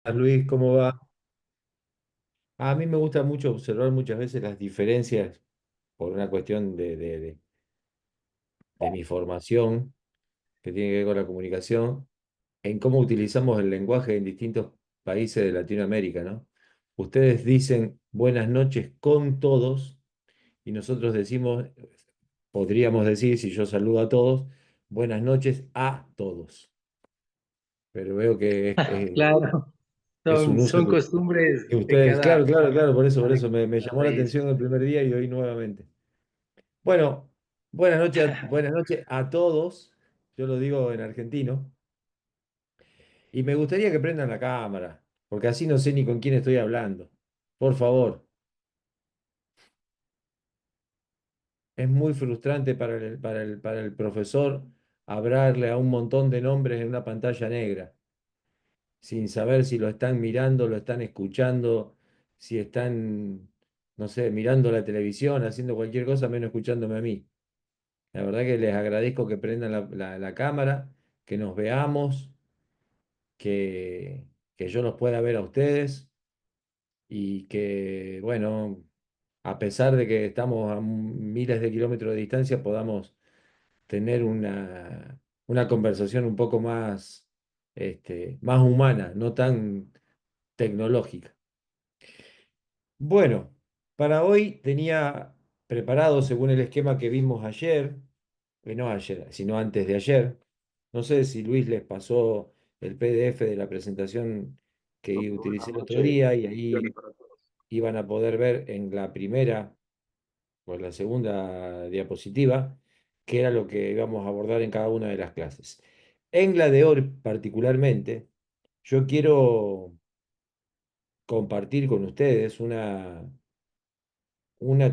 Luis, ¿cómo va? A mí me gusta mucho observar muchas veces las diferencias por una cuestión de mi formación, que tiene que ver con la comunicación, en cómo utilizamos el lenguaje en distintos países de Latinoamérica, ¿no? Ustedes dicen buenas noches con todos y nosotros decimos, podríamos decir, si yo saludo a todos, buenas noches a todos. Pero veo que Claro, es un uso son costumbres que de ustedes, claro, claro, claro, por de eso me cada llamó la país. atención el primer día y hoy nuevamente. Bueno, buenas noches a todos. Yo lo digo en argentino. Y me gustaría que prendan la cámara, porque así no sé ni con quién estoy hablando. Por favor, es muy frustrante para el profesor hablarle a un montón de nombres en una pantalla negra, sin saber si lo están mirando, lo están escuchando, si están, no sé, mirando la televisión, haciendo cualquier cosa, menos escuchándome a mí. La verdad que les agradezco que prendan la cámara, que nos veamos, que, que yo los pueda ver a ustedes y que, bueno, a pesar de que estamos a miles de kilómetros de distancia, podamos tener una conversación un poco más, más humana, no tan tecnológica. Bueno, para hoy tenía preparado, según el esquema que vimos ayer, no ayer, sino antes de ayer. No sé si Luis les pasó el PDF de la presentación que utilicé el otro día y ahí iban a poder ver en la primera o en la segunda diapositiva qué era lo que íbamos a abordar en cada una de las clases. En la de hoy particularmente, yo quiero compartir con ustedes una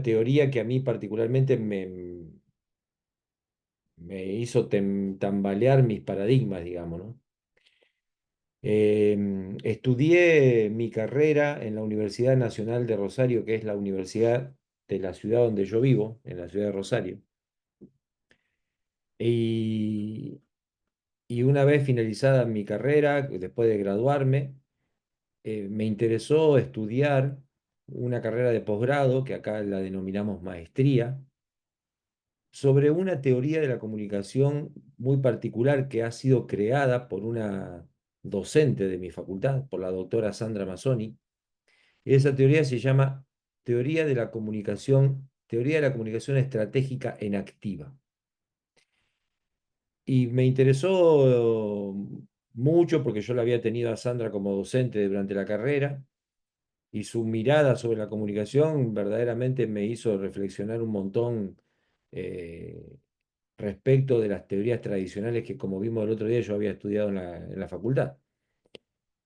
teoría que a mí particularmente me hizo tambalear mis paradigmas, digamos, ¿no? Estudié mi carrera en la Universidad Nacional de Rosario, que es la universidad de la ciudad donde yo vivo, en la ciudad de Rosario. Y, y una vez finalizada mi carrera, después de graduarme, me interesó estudiar una carrera de posgrado, que acá la denominamos maestría, sobre una teoría de la comunicación muy particular que ha sido creada por una docente de mi facultad, por la doctora Sandra Mazzoni. Y esa teoría se llama teoría de la comunicación estratégica en activa. Y me interesó mucho porque yo la había tenido a Sandra como docente durante la carrera y su mirada sobre la comunicación verdaderamente me hizo reflexionar un montón respecto de las teorías tradicionales que, como vimos el otro día, yo había estudiado en la facultad.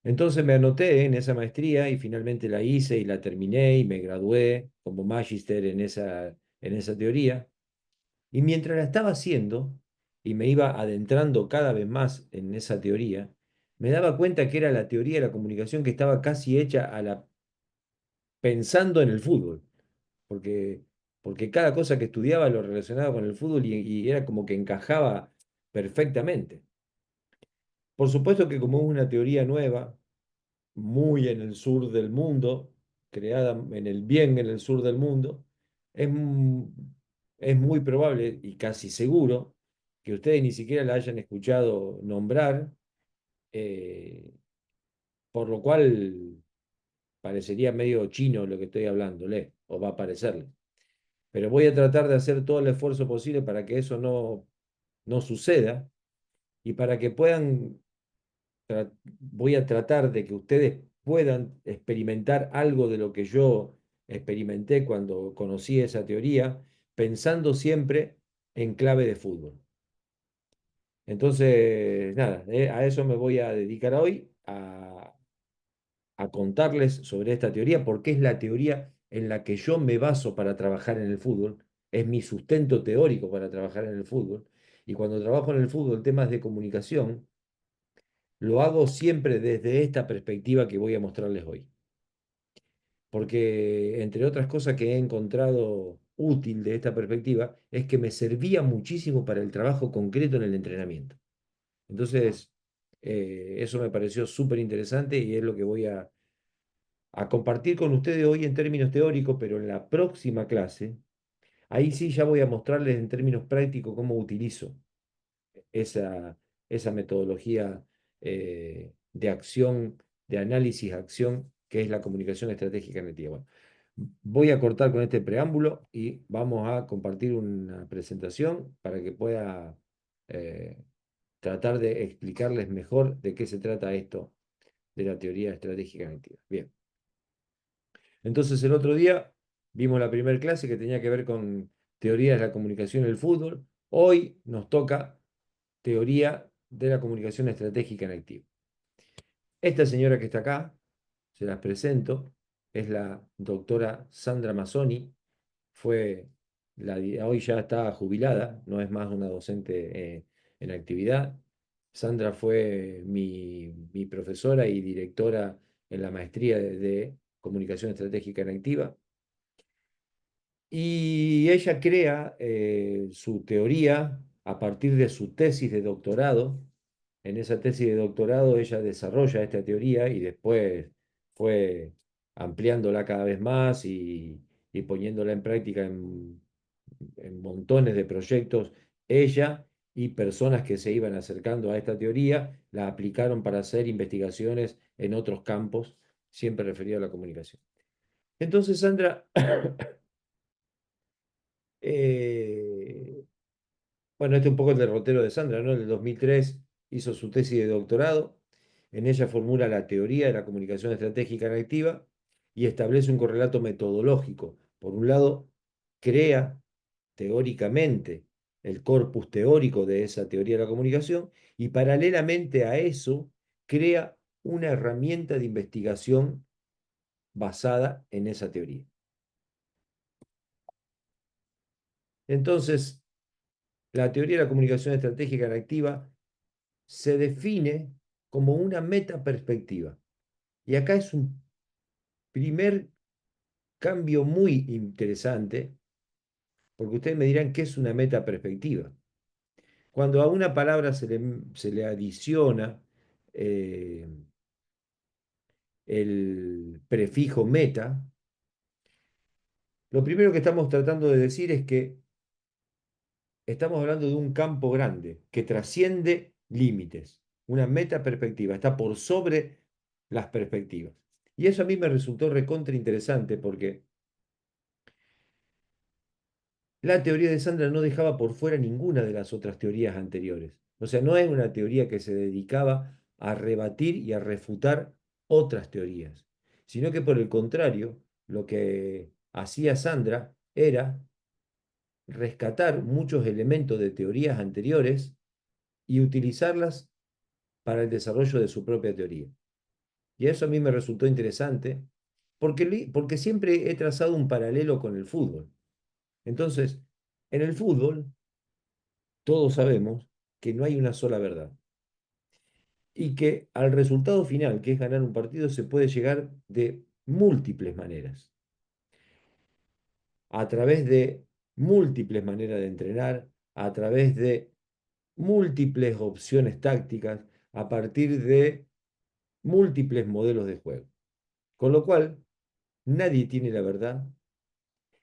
Entonces me anoté en esa maestría y finalmente la hice y la terminé y me gradué como magíster en esa teoría. Y mientras la estaba haciendo y me iba adentrando cada vez más en esa teoría, me daba cuenta que era la teoría de la comunicación que estaba casi hecha pensando en el fútbol, porque, porque cada cosa que estudiaba lo relacionaba con el fútbol y era como que encajaba perfectamente. Por supuesto que como es una teoría nueva, muy en el sur del mundo, creada en el bien en el sur del mundo, es, es muy probable y casi seguro que ustedes ni siquiera la hayan escuchado nombrar, eh, por lo cual parecería medio chino lo que estoy hablándole, o va a parecerle. Pero voy a tratar de hacer todo el esfuerzo posible para que eso no suceda y para que voy a tratar de que ustedes puedan experimentar algo de lo que yo experimenté cuando conocí esa teoría, pensando siempre en clave de fútbol. Entonces, nada, a eso me voy a dedicar hoy, a contarles sobre esta teoría, porque es la teoría en la que yo me baso para trabajar en el fútbol, es mi sustento teórico para trabajar en el fútbol. Y cuando trabajo en el fútbol, temas de comunicación, lo hago siempre desde esta perspectiva que voy a mostrarles hoy. Porque, entre otras cosas que he encontrado útil de esta perspectiva, es que me servía muchísimo para el trabajo concreto en el entrenamiento. Entonces, Eso me pareció súper interesante y es lo que voy a compartir con ustedes hoy en términos teóricos, pero en la próxima clase, ahí sí ya voy a mostrarles en términos prácticos cómo utilizo esa, esa metodología de acción, de análisis-acción, que es la comunicación estratégica negativa. Bueno, voy a cortar con este preámbulo y vamos a compartir una presentación para que pueda eh, tratar de explicarles mejor de qué se trata esto de la teoría estratégica negativa. Bien, entonces el otro día vimos la primera clase que tenía que ver con teorías de la comunicación y el fútbol. Hoy nos toca teoría de la comunicación estratégica en activo. Esta señora que está acá, se las presento, es la doctora Sandra Mazzoni, fue hoy ya está jubilada, no es más una docente en actividad. Sandra fue mi profesora y directora en la maestría de comunicación estratégica en activa. Y ella crea su teoría a partir de su tesis de doctorado. En esa tesis de doctorado ella desarrolla esta teoría y después fue ampliándola cada vez más y poniéndola en práctica en montones de proyectos. Ella y personas que se iban acercando a esta teoría la aplicaron para hacer investigaciones en otros campos, siempre referido a la comunicación. Entonces, Sandra, eh, bueno, este es un poco el derrotero de Sandra, ¿no? En el 2003 hizo su tesis de doctorado. En ella formula la teoría de la comunicación estratégica en activa y establece un correlato metodológico. Por un lado, crea teóricamente el corpus teórico de esa teoría de la comunicación y paralelamente a eso crea una herramienta de investigación basada en esa teoría. Entonces, la teoría de la comunicación estratégica en activa se define como una metaperspectiva. Y acá es un primer cambio muy interesante, porque ustedes me dirán qué es una metaperspectiva. Cuando a una palabra se le adiciona eh, el prefijo meta, lo primero que estamos tratando de decir es que estamos hablando de un campo grande que trasciende límites. Una metaperspectiva, está por sobre las perspectivas. Y eso a mí me resultó recontra interesante porque la teoría de Sandra no dejaba por fuera ninguna de las otras teorías anteriores. O sea, no es una teoría que se dedicaba a rebatir y a refutar otras teorías, sino que por el contrario, lo que hacía Sandra era rescatar muchos elementos de teorías anteriores y utilizarlas para el desarrollo de su propia teoría. Y eso a mí me resultó interesante porque siempre he trazado un paralelo con el fútbol. Entonces, en el fútbol, todos sabemos que no hay una sola verdad y que al resultado final, que es ganar un partido, se puede llegar de múltiples maneras, a través de múltiples maneras de entrenar, a través de múltiples opciones tácticas, a partir de múltiples modelos de juego. Con lo cual, nadie tiene la verdad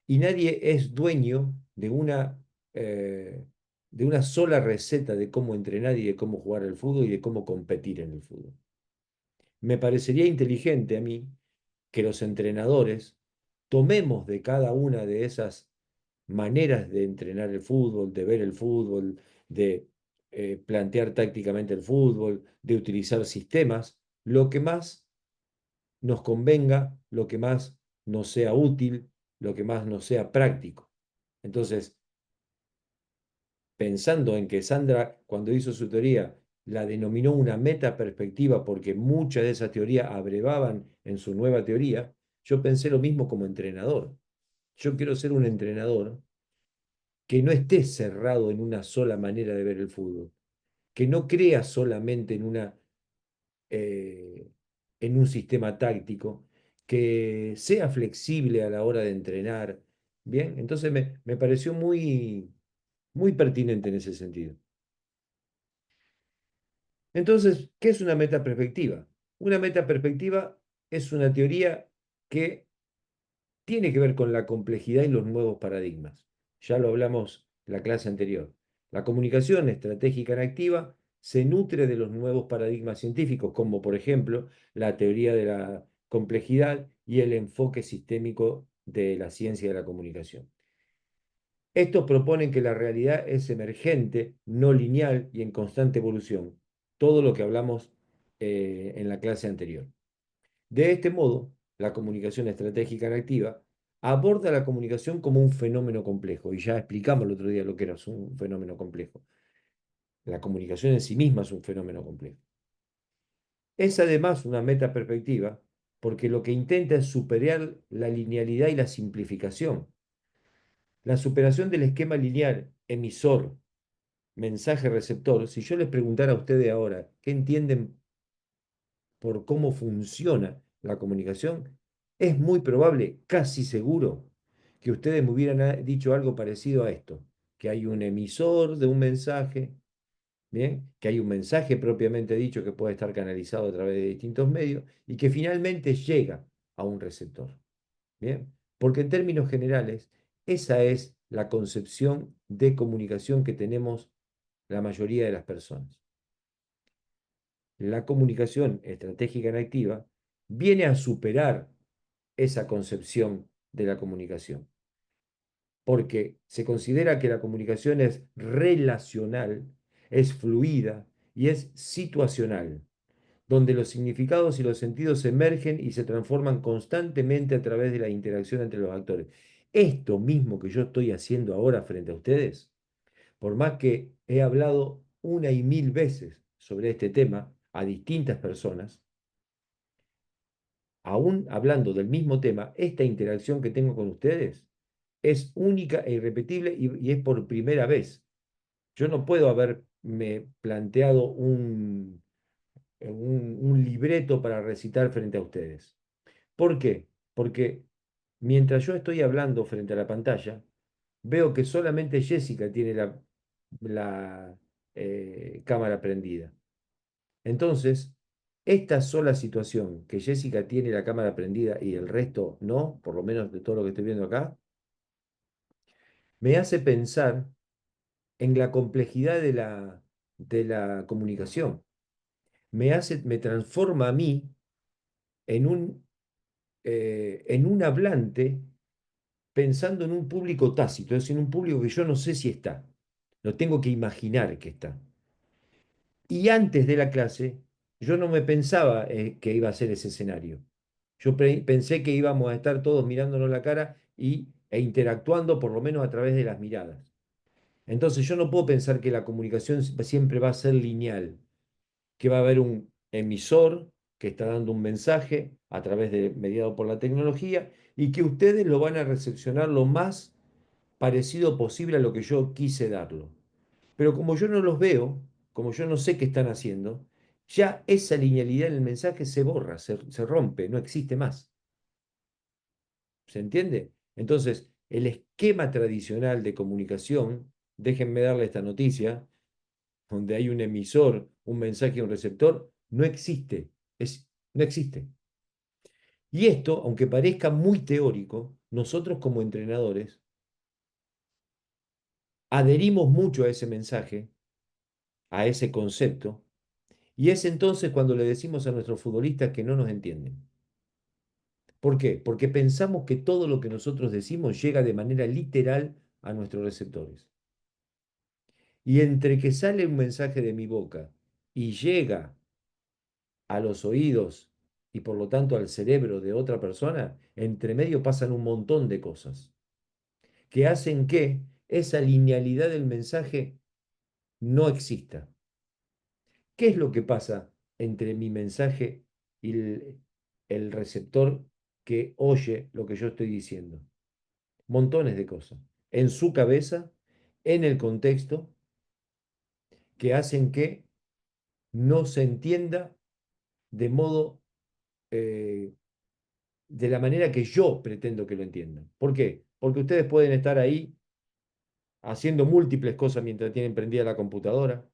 y nadie es dueño eh, de una sola receta de cómo entrenar y de cómo jugar al fútbol y de cómo competir en el fútbol. Me parecería inteligente a mí que los entrenadores tomemos de cada una de esas maneras de entrenar el fútbol, de ver el fútbol, de plantear tácticamente el fútbol, de utilizar sistemas, lo que más nos convenga, lo que más nos sea útil, lo que más nos sea práctico. Entonces, pensando en que Sandra, cuando hizo su teoría, la denominó una metaperspectiva porque muchas de esas teorías abrevaban en su nueva teoría, yo pensé lo mismo como entrenador. Yo quiero ser un entrenador que no esté cerrado en una sola manera de ver el fútbol, que no crea solamente eh, en un sistema táctico, que sea flexible a la hora de entrenar. Bien, entonces me pareció muy pertinente en ese sentido. Entonces, ¿qué es una metaperspectiva? Una metaperspectiva es una teoría que tiene que ver con la complejidad y los nuevos paradigmas. Ya lo hablamos en la clase anterior. La comunicación estratégica en activa se nutre de los nuevos paradigmas científicos, como por ejemplo la teoría de la complejidad y el enfoque sistémico de la ciencia de la comunicación. Estos proponen que la realidad es emergente, no lineal y en constante evolución, todo lo que hablamos en la clase anterior. De este modo, la comunicación estratégica en activa aborda la comunicación como un fenómeno complejo, y ya explicamos el otro día lo que era un fenómeno complejo. La comunicación en sí misma es un fenómeno complejo. Es además una metaperspectiva porque lo que intenta es superar la linealidad y la simplificación. La superación del esquema lineal emisor, mensaje receptor. Si yo les preguntara a ustedes ahora qué entienden por cómo funciona la comunicación, es muy probable, casi seguro, que ustedes me hubieran dicho algo parecido a esto, que hay un emisor de un mensaje, ¿bien? Que hay un mensaje propiamente dicho que puede estar canalizado a través de distintos medios y que finalmente llega a un receptor, ¿bien? Porque en términos generales, esa es la concepción de comunicación que tenemos la mayoría de las personas. La comunicación estratégica en activa viene a superar esa concepción de la comunicación, porque se considera que la comunicación es relacional, es fluida y es situacional, donde los significados y los sentidos emergen y se transforman constantemente a través de la interacción entre los actores. Esto mismo que yo estoy haciendo ahora frente a ustedes, por más que he hablado una y mil veces sobre este tema a distintas personas, aún hablando del mismo tema, esta interacción que tengo con ustedes es única e irrepetible y es por primera vez. Yo no puedo haberme planteado un libreto para recitar frente a ustedes. ¿Por qué? Porque mientras yo estoy hablando frente a la pantalla, veo que solamente Jessica tiene la cámara prendida. Entonces, esta sola situación, que Jessica tiene la cámara prendida y el resto no, por lo menos de todo lo que estoy viendo acá, me hace pensar en la complejidad de la comunicación. Me transforma a mí en un hablante pensando en un público tácito, es decir, en un público que yo no sé si está. Lo tengo que imaginar que está. Y antes de la clase, yo no me pensaba que iba a ser ese escenario. Yo pensé que íbamos a estar todos mirándonos la cara e interactuando por lo menos a través de las miradas. Entonces yo no puedo pensar que la comunicación siempre va a ser lineal, que va a haber un emisor que está dando un mensaje a través de mediado por la tecnología y que ustedes lo van a recepcionar lo más parecido posible a lo que yo quise darlo. Pero como yo no los veo, como yo no sé qué están haciendo, ya esa linealidad en el mensaje se borra, se rompe, no existe más. ¿Se entiende? Entonces, el esquema tradicional de comunicación, déjenme darle esta noticia, donde hay un emisor, un mensaje y un receptor, no existe. No existe. Y esto, aunque parezca muy teórico, nosotros como entrenadores adherimos mucho a ese mensaje, a ese concepto, y es entonces cuando le decimos a nuestros futbolistas que no nos entienden. ¿Por qué? Porque pensamos que todo lo que nosotros decimos llega de manera literal a nuestros receptores. Y entre que sale un mensaje de mi boca y llega a los oídos y por lo tanto al cerebro de otra persona, entre medio pasan un montón de cosas que hacen que esa linealidad del mensaje no exista. ¿Qué es lo que pasa entre mi mensaje y el receptor que oye lo que yo estoy diciendo? Montones de cosas. En su cabeza, en el contexto, que hacen que no se entienda de modo, eh, de la manera que yo pretendo que lo entiendan. ¿Por qué? Porque ustedes pueden estar ahí haciendo múltiples cosas mientras tienen prendida la computadora,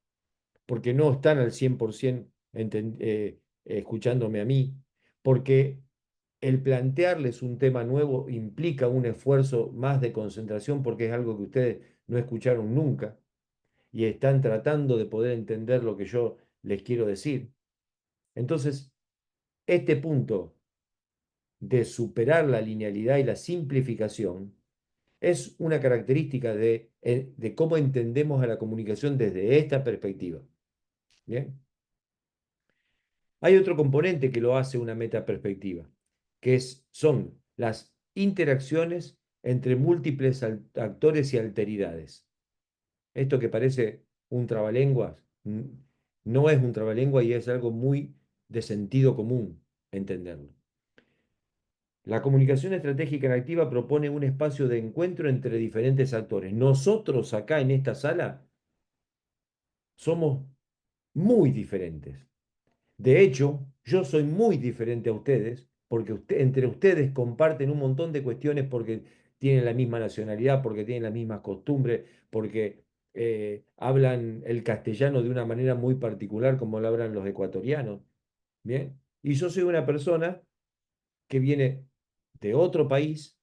porque no están al 100% escuchándome a mí, porque el plantearles un tema nuevo implica un esfuerzo más de concentración porque es algo que ustedes no escucharon nunca y están tratando de poder entender lo que yo les quiero decir. Entonces, este punto de superar la linealidad y la simplificación es una característica de cómo entendemos a la comunicación desde esta perspectiva. ¿Bien? Hay otro componente que lo hace una metaperspectiva, que son las interacciones entre múltiples actores y alteridades. Esto que parece un trabalenguas, no es un trabalengua y es algo muy de sentido común entenderlo. La comunicación estratégica en activa propone un espacio de encuentro entre diferentes actores. Nosotros acá en esta sala somos muy diferentes. De hecho, yo soy muy diferente a ustedes, porque entre ustedes comparten un montón de cuestiones porque tienen la misma nacionalidad, porque tienen las mismas costumbres, porque hablan el castellano de una manera muy particular como lo hablan los ecuatorianos. ¿Bien? Y yo soy una persona que viene de otro país,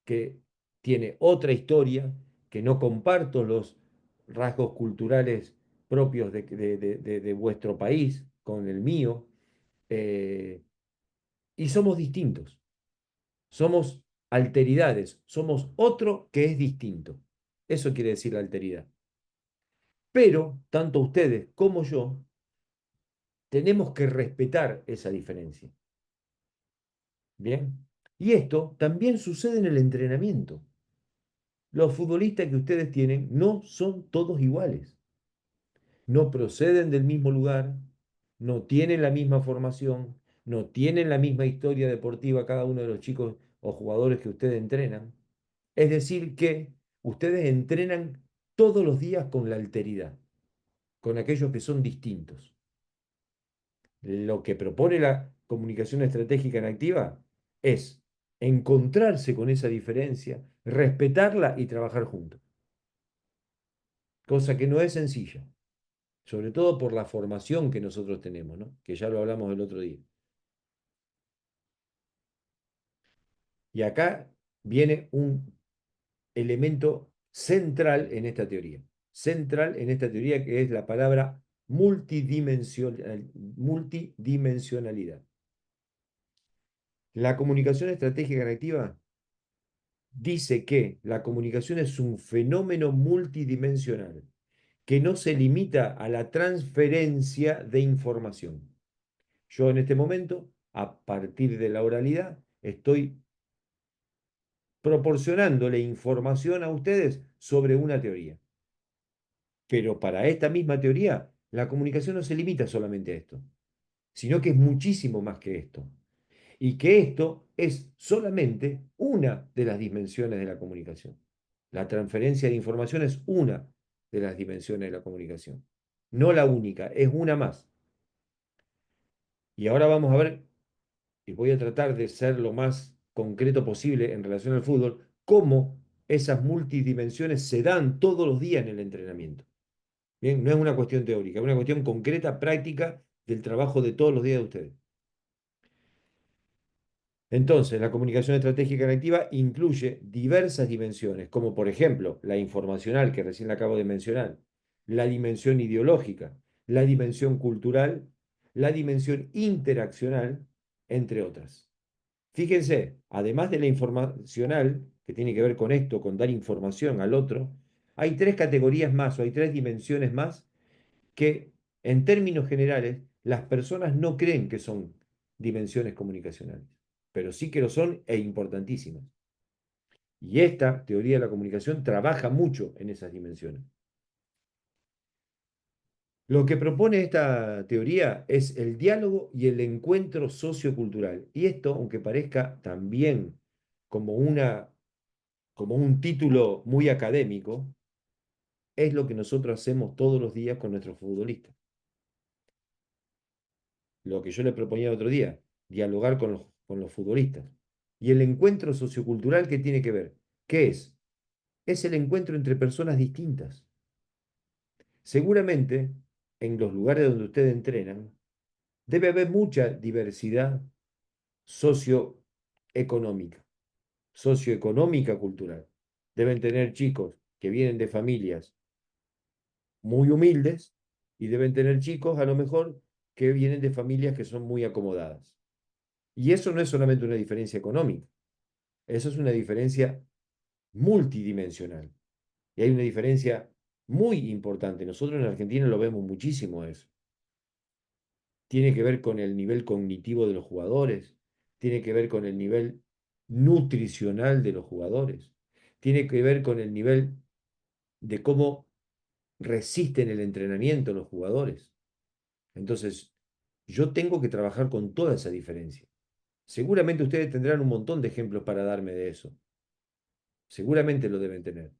que tiene otra historia, que no comparto los rasgos culturales propios de vuestro país con el mío, eh, y somos distintos, somos alteridades, somos otro que es distinto. Eso quiere decir la alteridad. Pero tanto ustedes como yo tenemos que respetar esa diferencia. ¿Bien? Y esto también sucede en el entrenamiento. Los futbolistas que ustedes tienen no son todos iguales. No proceden del mismo lugar, no tienen la misma formación, no tienen la misma historia deportiva cada uno de los chicos o jugadores que ustedes entrenan. Es decir, que ustedes entrenan todos los días con la alteridad, con aquellos que son distintos. Lo que propone la comunicación estratégica en activa es encontrarse con esa diferencia, respetarla y trabajar juntos. Cosa que no es sencilla, sobre todo por la formación que nosotros tenemos, ¿no? Que ya lo hablamos el otro día. Y acá viene un elemento central en esta teoría. Central en esta teoría que es la palabra multidimensionalidad. La comunicación estratégica reactiva dice que la comunicación es un fenómeno multidimensional que no se limita a la transferencia de información. Yo en este momento, a partir de la oralidad, estoy proporcionándole información a ustedes sobre una teoría. Pero para esta misma teoría, la comunicación no se limita solamente a esto, sino que es muchísimo más que esto. Y que esto es solamente una de las dimensiones de la comunicación. La transferencia de información es una de las dimensiones de la comunicación. No la única, es una más. Y ahora vamos a ver, y voy a tratar de ser lo más concreto posible en relación al fútbol, cómo esas multidimensiones se dan todos los días en el entrenamiento. Bien, no es una cuestión teórica, es una cuestión concreta, práctica del trabajo de todos los días de ustedes. Entonces, la comunicación estratégica en activa incluye diversas dimensiones, como por ejemplo la informacional, que recién la acabo de mencionar, la dimensión ideológica, la dimensión cultural, la dimensión interaccional, entre otras. Fíjense, además de la informacional, que tiene que ver con esto, con dar información al otro, hay tres categorías más o hay tres dimensiones más que en términos generales las personas no creen que son dimensiones comunicacionales, pero sí que lo son e importantísimas. Y esta teoría de la comunicación trabaja mucho en esas dimensiones. Lo que propone esta teoría es el diálogo y el encuentro sociocultural. Y esto, aunque parezca también como, como un título muy académico, es lo que nosotros hacemos todos los días con nuestros futbolistas. Lo que yo le proponía el otro día, dialogar con los futbolistas. Y el encuentro sociocultural, ¿qué tiene que ver? ¿Qué es? Es el encuentro entre personas distintas. Seguramente en los lugares donde ustedes entrenan, debe haber mucha diversidad socioeconómica, socioeconómica cultural. Deben tener chicos que vienen de familias muy humildes y deben tener chicos a lo mejor que vienen de familias que son muy acomodadas. Y eso no es solamente una diferencia económica, eso es una diferencia multidimensional. Y hay una diferencia muy importante. Nosotros en Argentina lo vemos muchísimo eso. Tiene que ver con el nivel cognitivo de los jugadores, tiene que ver con el nivel nutricional de los jugadores, tiene que ver con el nivel de cómo resisten el entrenamiento los jugadores. Entonces, yo tengo que trabajar con toda esa diferencia. Seguramente ustedes tendrán un montón de ejemplos para darme de eso. Seguramente lo deben tener.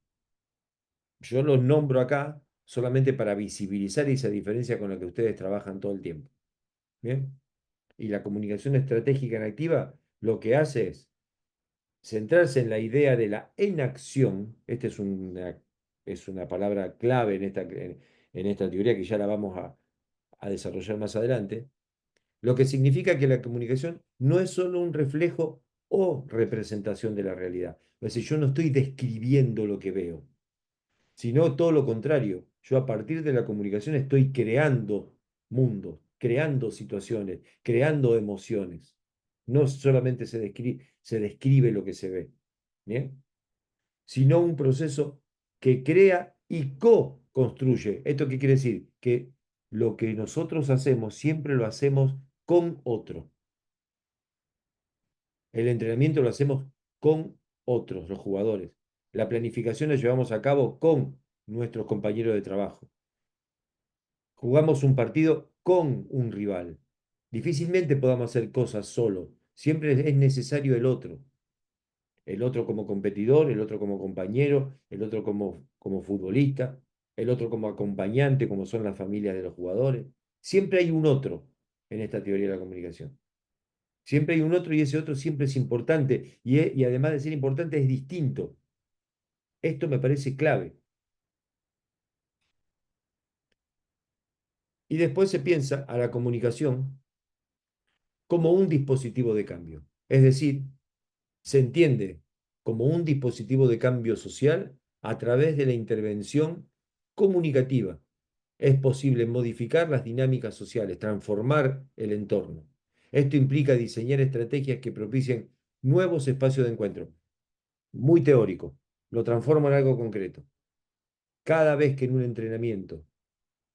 Yo los nombro acá solamente para visibilizar esa diferencia con la que ustedes trabajan todo el tiempo. ¿Bien? Y la comunicación estratégica en activa lo que hace es centrarse en la idea de la enacción. Esta es una palabra clave en esta teoría que ya la vamos a desarrollar más adelante. Lo que significa que la comunicación no es solo un reflejo o representación de la realidad. Es decir, yo no estoy describiendo lo que veo, sino todo lo contrario. Yo a partir de la comunicación estoy creando mundos, creando situaciones, creando emociones. No solamente se describe lo que se ve, ¿bien? Sino un proceso que crea y co-construye. ¿Esto qué quiere decir? Que lo que nosotros hacemos siempre lo hacemos con otro. El entrenamiento lo hacemos con otros, los jugadores. La planificación la llevamos a cabo con nuestros compañeros de trabajo. Jugamos un partido con un rival. Difícilmente podamos hacer cosas solo. Siempre es necesario el otro. El otro como competidor, el otro como compañero, el otro como futbolista, el otro como acompañante, como son las familias de los jugadores. Siempre hay un otro en esta teoría de la comunicación. Siempre hay un otro y ese otro siempre es importante y además de ser importante es distinto. Esto me parece clave. Y después se piensa a la comunicación como un dispositivo de cambio. Es decir, se entiende como un dispositivo de cambio social a través de la intervención comunicativa. Es posible modificar las dinámicas sociales, transformar el entorno. Esto implica diseñar estrategias que propicien nuevos espacios de encuentro. Muy teórico, lo transformo en algo concreto. Cada vez que en un entrenamiento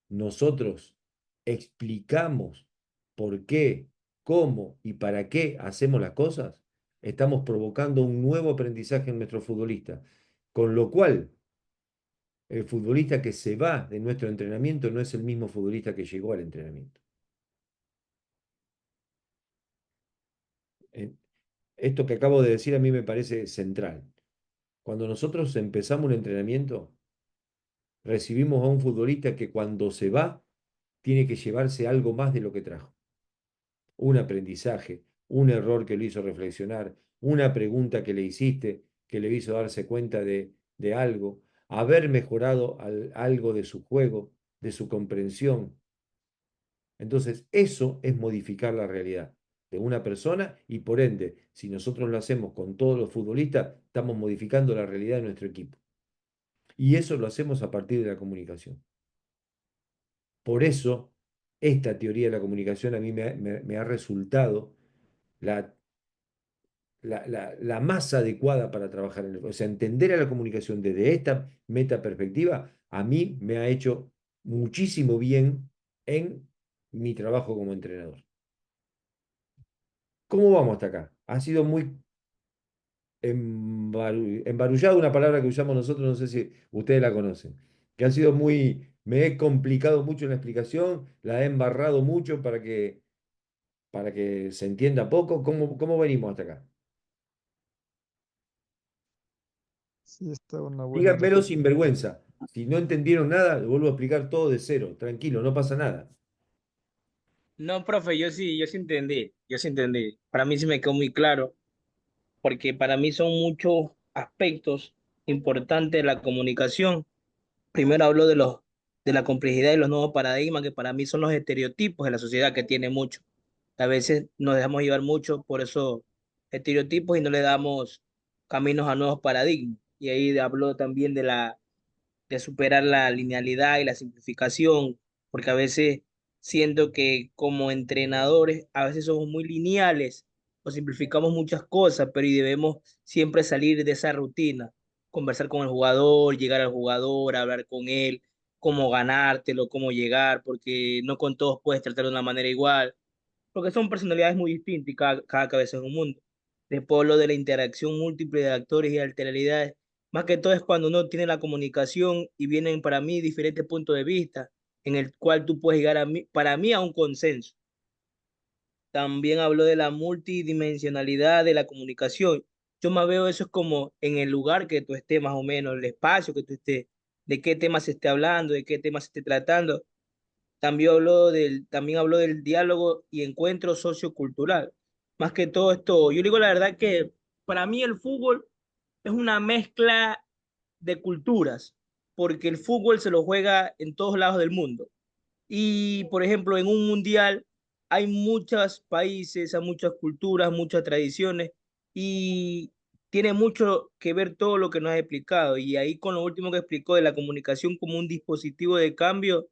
nosotros explicamos por qué, cómo y para qué hacemos las cosas, estamos provocando un nuevo aprendizaje en nuestro futbolista. Con lo cual, el futbolista que se va de nuestro entrenamiento no es el mismo futbolista que llegó al entrenamiento. Eh, Esto que acabo de decir a mí me parece central. Cuando nosotros empezamos un entrenamiento, recibimos a un futbolista que cuando se va, tiene que llevarse algo más de lo que trajo. Un aprendizaje, un error que lo hizo reflexionar, una pregunta que le hiciste que le hizo darse cuenta de algo, haber mejorado algo de su juego, de su comprensión. Entonces, eso es modificar la realidad de una persona y por ende, si nosotros lo hacemos con todos los futbolistas, estamos modificando la realidad de nuestro equipo. Y eso lo hacemos a partir de la comunicación. Por eso, esta teoría de la comunicación a mí me ha resultado la la más adecuada para trabajar en el. O sea, entender a la comunicación desde esta meta perspectiva, a mí me ha hecho muchísimo bien en mi trabajo como entrenador. ¿Cómo vamos hasta acá? Ha sido muy embarullado, una palabra que usamos nosotros, no sé si ustedes la conocen, que ha sido muy, me he complicado mucho en la explicación, la he embarrado mucho para que se entienda poco. ¿Cómo venimos hasta acá? Sí, está una buena Díganmelo reflexión. sin vergüenza. Si no entendieron nada, lo vuelvo a explicar todo de cero. Tranquilo, no pasa nada. No, profe, yo sí entendí, yo sí entendí. Para mí sí me quedó muy claro, porque para mí son muchos aspectos importantes de la comunicación. Primero hablo de los de la complejidad y los nuevos paradigmas que para mí son los estereotipos de la sociedad que tiene mucho. A veces nos dejamos llevar mucho por esos estereotipos y no le damos caminos a nuevos paradigmas. Y ahí hablo también de superar la linealidad y la simplificación, porque a veces siento que como entrenadores a veces somos muy lineales o simplificamos muchas cosas, pero y debemos siempre salir de esa rutina, conversar con el jugador, llegar al jugador, hablar con él, cómo ganártelo, cómo llegar, porque no con todos puedes tratar de una manera igual, porque son personalidades muy distintas y cada cabeza es un mundo. Después lo de la interacción múltiple de actores y alteridades, más que todo es cuando uno tiene la comunicación y vienen para mí diferentes puntos de vista en el cual tú puedes llegar para mí a un consenso. También habló de la multidimensionalidad de la comunicación. Yo más veo eso es como en el lugar que tú estés, más o menos, el espacio que tú estés, de qué tema se esté hablando, de qué tema se esté tratando. También habló del diálogo y encuentro sociocultural. Más que todo esto, yo digo la verdad que para mí el fútbol es una mezcla de culturas, porque el fútbol se lo juega en todos lados del mundo. Y, por ejemplo, en un mundial hay muchos países, hay muchas culturas, muchas tradiciones, y tiene mucho que ver todo lo que nos ha explicado. Y ahí con lo último que explicó de la comunicación como un dispositivo de cambio,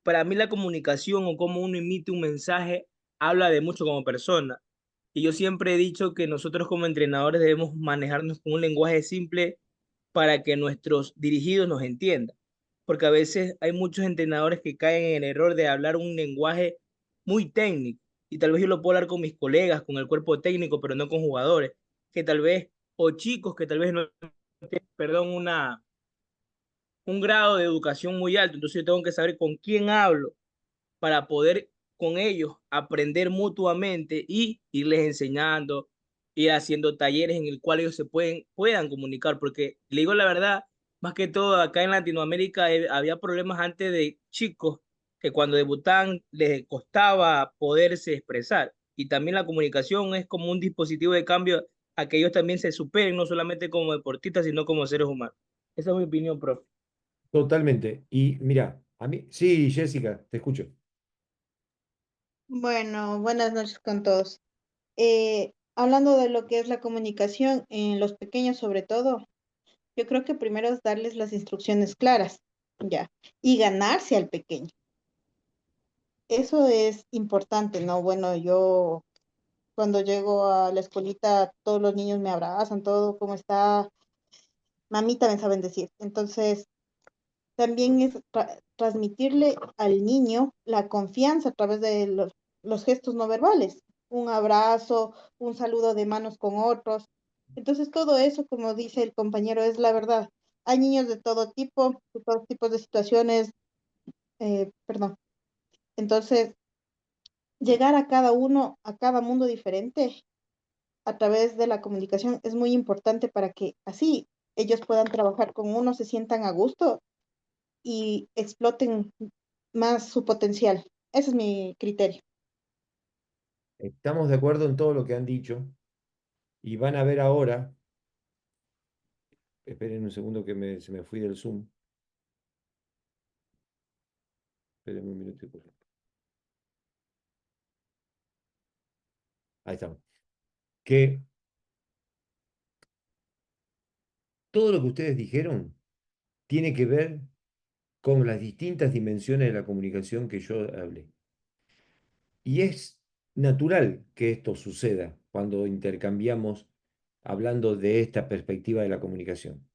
para mí la comunicación o cómo uno emite un mensaje habla de mucho como persona. Y yo siempre he dicho que nosotros como entrenadores debemos manejarnos con un lenguaje simple para que nuestros dirigidos nos entiendan. Porque a veces hay muchos entrenadores que caen en el error de hablar un lenguaje muy técnico. Y tal vez yo lo puedo hablar con mis colegas, con el cuerpo técnico, pero no con jugadores. Que tal vez, o chicos que tal vez no, perdón, un grado de educación muy alto. Entonces yo tengo que saber con quién hablo para poder con ellos aprender mutuamente y irles enseñando, ir haciendo talleres en el cual ellos puedan comunicar, porque le digo la verdad, más que todo acá en Latinoamérica había problemas antes de chicos que cuando debutaban les costaba poderse expresar y también la comunicación es como un dispositivo de cambio a que ellos también se superen, no solamente como deportistas, sino como seres humanos. Esa es mi opinión, profe. Totalmente. Y mira, a mí, sí, Jessica, te escucho. Bueno, buenas noches con todos. Hablando de lo que es la comunicación en los pequeños sobre todo, yo creo que primero es darles las instrucciones claras, ya, y ganarse al pequeño. Eso es importante, ¿no? Bueno, yo cuando llego a la escuelita, todos los niños me abrazan, todo, ¿cómo está? Mamita me saben decir. Entonces, también es transmitirle al niño la confianza a través de los gestos no verbales, un abrazo, un saludo de manos con otros. Entonces, todo eso, como dice el compañero, es la verdad. Hay niños de todos tipos de situaciones, perdón. Entonces, llegar a cada uno, a cada mundo diferente a través de la comunicación es muy importante para que así ellos puedan trabajar con uno, se sientan a gusto y exploten más su potencial. Ese es mi criterio. Estamos de acuerdo en todo lo que han dicho y van a ver ahora, esperen un segundo que se me fui del Zoom, esperen un minuto, por favor. Ahí estamos. Que todo lo que ustedes dijeron tiene que ver con las distintas dimensiones de la comunicación que yo hablé. Y es natural que esto suceda cuando intercambiamos hablando de esta perspectiva de la comunicación.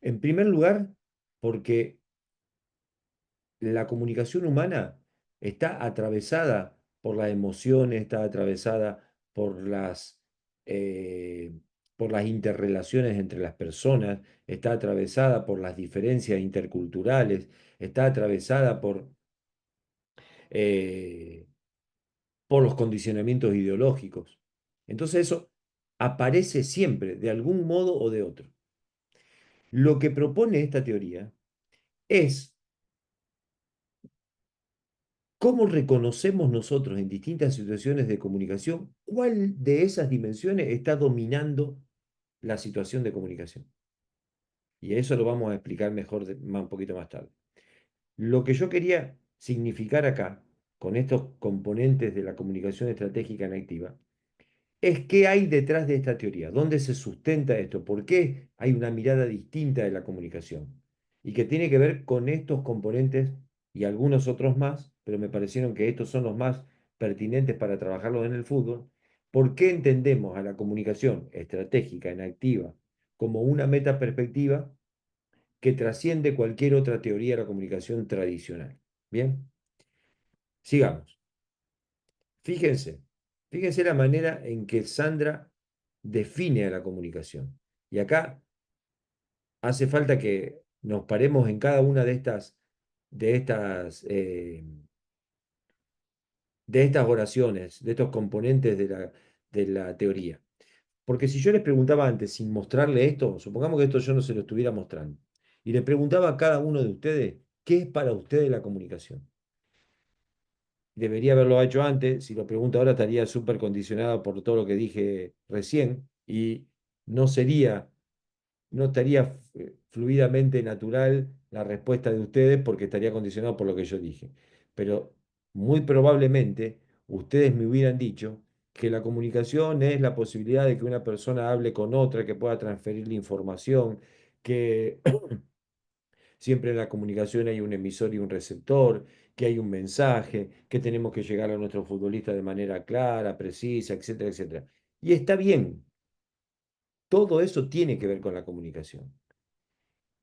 En primer lugar, porque la comunicación humana está atravesada por las emociones, está atravesada eh, por las interrelaciones entre las personas, está atravesada por las diferencias interculturales, está atravesada eh, por los condicionamientos ideológicos. Entonces eso aparece siempre, de algún modo o de otro. Lo que propone esta teoría es cómo reconocemos nosotros en distintas situaciones de comunicación cuál de esas dimensiones está dominando la situación de comunicación. Y eso lo vamos a explicar mejor un poquito más tarde. Lo que yo quería significar acá, con estos componentes de la comunicación estratégica en activa, es qué hay detrás de esta teoría, dónde se sustenta esto, por qué hay una mirada distinta de la comunicación y que tiene que ver con estos componentes y algunos otros más, pero me parecieron que estos son los más pertinentes para trabajarlos en el fútbol. ¿Por qué entendemos a la comunicación estratégica en activa como una meta perspectiva que trasciende cualquier otra teoría de la comunicación tradicional? Bien, sigamos. Fíjense, fíjense la manera en que Sandra define a la comunicación. Y acá hace falta que nos paremos en cada una de estas, eh, de estas oraciones, de estos componentes de la teoría. Porque si yo les preguntaba antes, sin mostrarle esto, supongamos que esto yo no se lo estuviera mostrando, y le preguntaba a cada uno de ustedes, ¿qué es para ustedes la comunicación? Debería haberlo hecho antes. Si lo pregunto ahora, estaría súper condicionado por todo lo que dije recién y no sería, no estaría fluidamente natural la respuesta de ustedes porque estaría condicionado por lo que yo dije. Pero muy probablemente ustedes me hubieran dicho que la comunicación es la posibilidad de que una persona hable con otra, que pueda transferirle información, que siempre en la comunicación hay un emisor y un receptor, que hay un mensaje, que tenemos que llegar a nuestros futbolistas de manera clara, precisa, etcétera, etcétera. Y está bien, todo eso tiene que ver con la comunicación.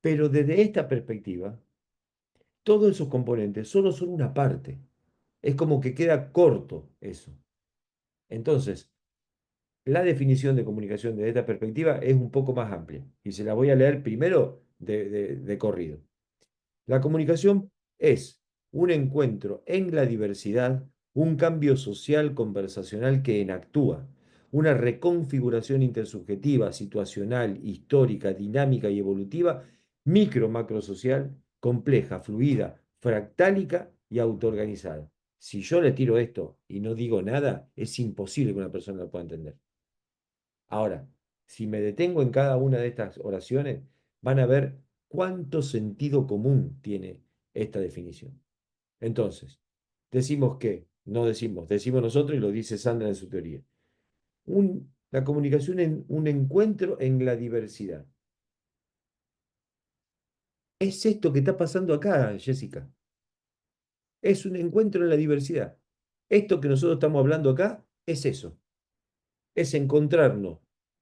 Pero desde esta perspectiva, todos esos componentes solo son una parte. Es como que queda corto eso. Entonces, la definición de comunicación desde esta perspectiva es un poco más amplia. Y se la voy a leer primero de corrido. La comunicación es un encuentro en la diversidad, un cambio social conversacional que enactúa, una reconfiguración intersubjetiva, situacional, histórica, dinámica y evolutiva, micro-macro social, compleja, fluida, fractálica y autoorganizada. Si yo le tiro esto y no digo nada, es imposible que una persona lo pueda entender. Ahora, si me detengo en cada una de estas oraciones, van a ver cuánto sentido común tiene esta definición. Entonces, decimos que, no decimos, decimos nosotros y lo dice Sandra en su teoría. La comunicación en un encuentro en la diversidad. Es esto que está pasando acá, Jessica. Es un encuentro en la diversidad. Esto que nosotros estamos hablando acá es eso. Es encontrarnos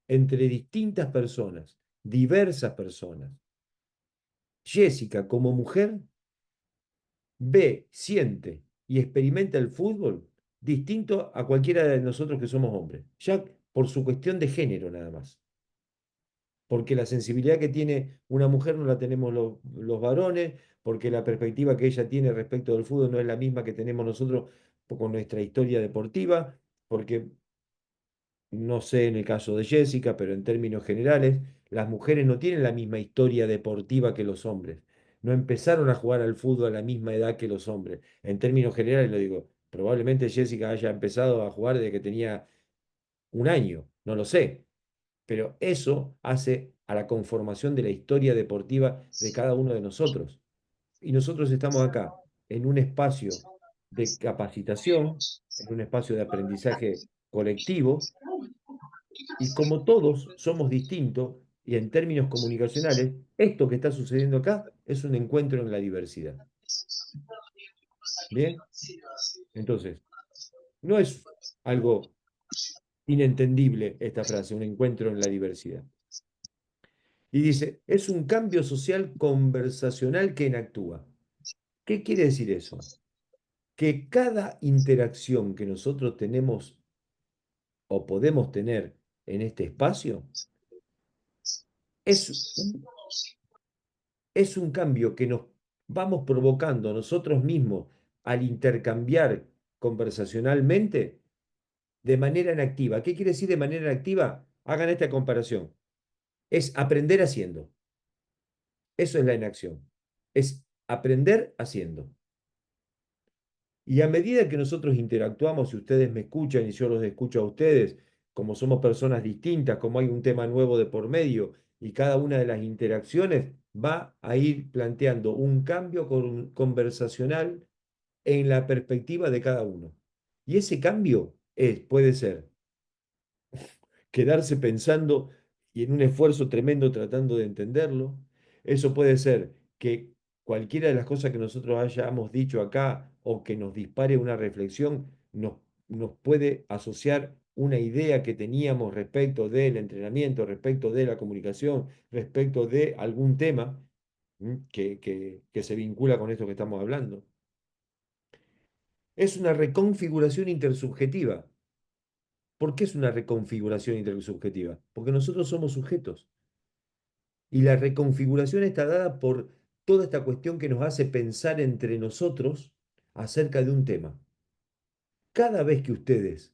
entre distintas personas, diversas personas. Jessica, como mujer, ve, siente y experimenta el fútbol distinto a cualquiera de nosotros que somos hombres, ya por su cuestión de género nada más. Porque la sensibilidad que tiene una mujer no la tenemos los varones, porque la perspectiva que ella tiene respecto del fútbol no es la misma que tenemos nosotros con nuestra historia deportiva, porque no sé en el caso de Jessica, pero en términos generales, las mujeres no tienen la misma historia deportiva que los hombres. No empezaron a jugar al fútbol a la misma edad que los hombres. En términos generales lo digo, probablemente Jessica haya empezado a jugar desde que tenía un año, no lo sé, pero eso hace a la conformación de la historia deportiva de cada uno de nosotros. Y nosotros estamos acá en un espacio de capacitación, en un espacio de aprendizaje colectivo, y como todos somos distintos, y en términos comunicacionales, esto que está sucediendo acá es un encuentro en la diversidad. ¿Bien? Entonces, no es algo inentendible esta frase, un encuentro en la diversidad. Y dice, es un cambio social conversacional que enactúa. ¿Qué quiere decir eso? Que cada interacción que nosotros tenemos o podemos tener en este espacio es es un cambio que nos vamos provocando nosotros mismos al intercambiar conversacionalmente de manera inactiva. ¿Qué quiere decir de manera inactiva? Hagan esta comparación. Es aprender haciendo. Eso es la inacción. Es aprender haciendo. Y a medida que nosotros interactuamos, si ustedes me escuchan y yo los escucho a ustedes, como somos personas distintas, como hay un tema nuevo de por medio, y cada una de las interacciones va a ir planteando un cambio conversacional en la perspectiva de cada uno. Y ese cambio puede ser quedarse pensando y en un esfuerzo tremendo tratando de entenderlo. Eso puede ser que cualquiera de las cosas que nosotros hayamos dicho acá o que nos dispare una reflexión nos puede asociar una idea que teníamos respecto del entrenamiento, respecto de la comunicación, respecto de algún tema que se vincula con esto que estamos hablando. Es una reconfiguración intersubjetiva. ¿Por qué es una reconfiguración intersubjetiva? Porque nosotros somos sujetos. Y la reconfiguración está dada por toda esta cuestión que nos hace pensar entre nosotros acerca de un tema. Cada vez que ustedes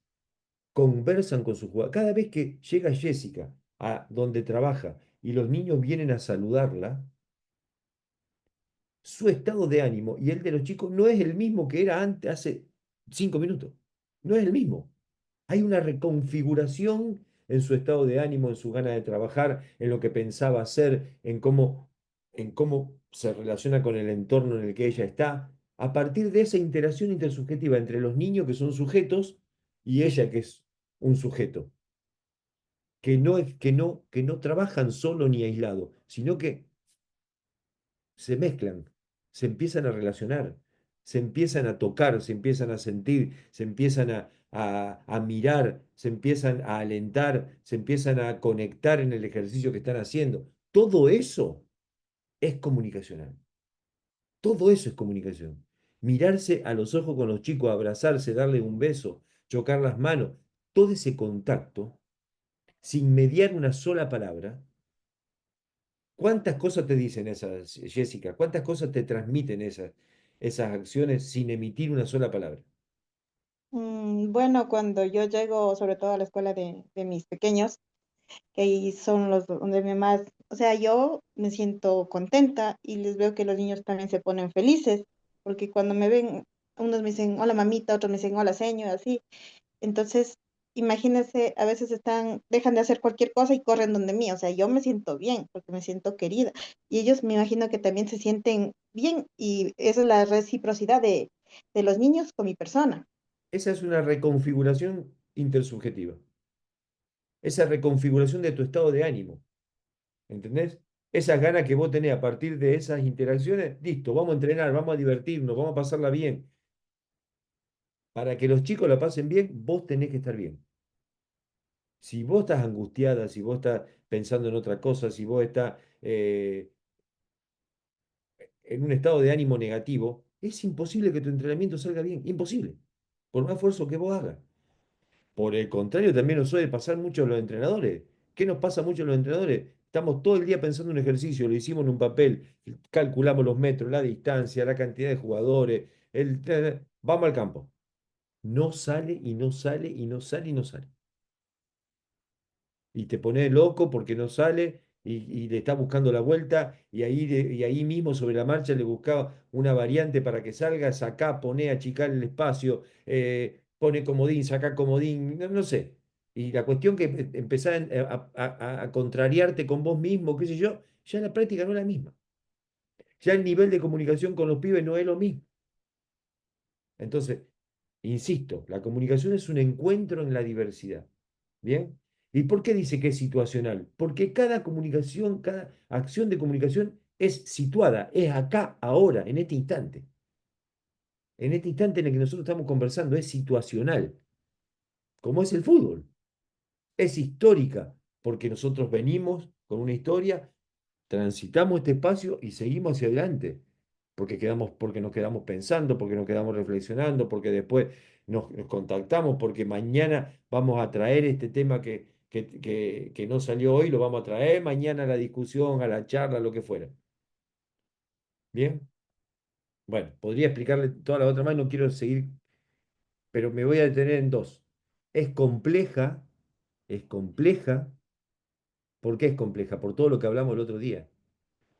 conversan con su jugador, cada vez que llega Jessica a donde trabaja y los niños vienen a saludarla, su estado de ánimo y el de los chicos no es el mismo que era antes, hace 5 minutos. No es el mismo. Hay una reconfiguración en su estado de ánimo, en su gana de trabajar, en lo que pensaba hacer, en cómo se relaciona con el entorno en el que ella está, a partir de esa interacción intersubjetiva entre los niños que son sujetos y ella que es un sujeto, que no trabajan solo ni aislado, sino que se mezclan, se empiezan a relacionar, se empiezan a tocar, se empiezan a sentir, se empiezan a mirar, se empiezan a alentar, se empiezan a conectar en el ejercicio que están haciendo. Todo eso es comunicacional. Todo eso es comunicación. Mirarse a los ojos con los chicos, abrazarse, darle un beso, chocar las manos, todo ese contacto, sin mediar una sola palabra. ¿Cuántas cosas te dicen esas, Jessica? ¿Cuántas cosas te transmiten esas acciones sin emitir una sola palabra? Bueno, cuando yo llego, sobre todo a la escuela de mis pequeños, que ahí son los donde me más, o sea, yo me siento contenta y les veo que los niños también se ponen felices, porque cuando me ven, unos me dicen, hola mamita, otros me dicen, hola señor, así. Entonces, imagínense, a veces dejan de hacer cualquier cosa y corren donde mí, o sea, yo me siento bien, porque me siento querida. Y ellos me imagino que también se sienten bien y esa es la reciprocidad de los niños con mi persona. Esa es una reconfiguración intersubjetiva. Esa reconfiguración de tu estado de ánimo. ¿Entendés? Esas ganas que vos tenés a partir de esas interacciones, listo, vamos a entrenar, vamos a divertirnos, vamos a pasarla bien. Para que los chicos la pasen bien, vos tenés que estar bien. Si vos estás angustiada, si vos estás pensando en otra cosa, si vos estás en un estado de ánimo negativo, es imposible que tu entrenamiento salga bien. Imposible. Por más esfuerzo que vos hagas. Por el contrario, también nos suele pasar mucho a los entrenadores. ¿Qué nos pasa mucho a los entrenadores? Estamos todo el día pensando en un ejercicio, lo hicimos en un papel, calculamos los metros, la distancia, la cantidad de jugadores, vamos al campo. No sale y no sale y no sale y no sale. Y te pones loco porque no sale y le estás buscando la vuelta y ahí mismo sobre la marcha le buscaba una variante para que salga, sacá, poné, achicar el espacio, pone comodín, sacá comodín, no sé. Y la cuestión que empezás a contrariarte con vos mismo, qué sé yo, ya la práctica no es la misma. Ya el nivel de comunicación con los pibes no es lo mismo. Entonces, insisto, la comunicación es un encuentro en la diversidad. ¿Bien? ¿Y por qué dice que es situacional? Porque cada comunicación, cada acción de comunicación es situada, es acá, ahora, en este instante. En este instante en el que nosotros estamos conversando, es situacional, como es el fútbol. Es histórica, porque nosotros venimos con una historia, transitamos este espacio y seguimos hacia adelante, porque nos quedamos pensando, porque nos quedamos reflexionando, porque después nos contactamos, porque mañana vamos a traer este tema que no salió hoy, lo vamos a traer mañana a la discusión, a la charla, lo que fuera. ¿Bien? Bueno, podría explicarle toda la otra más, no quiero seguir, pero me voy a detener en dos. Es compleja, es compleja. ¿Por qué es compleja? Por todo lo que hablamos el otro día.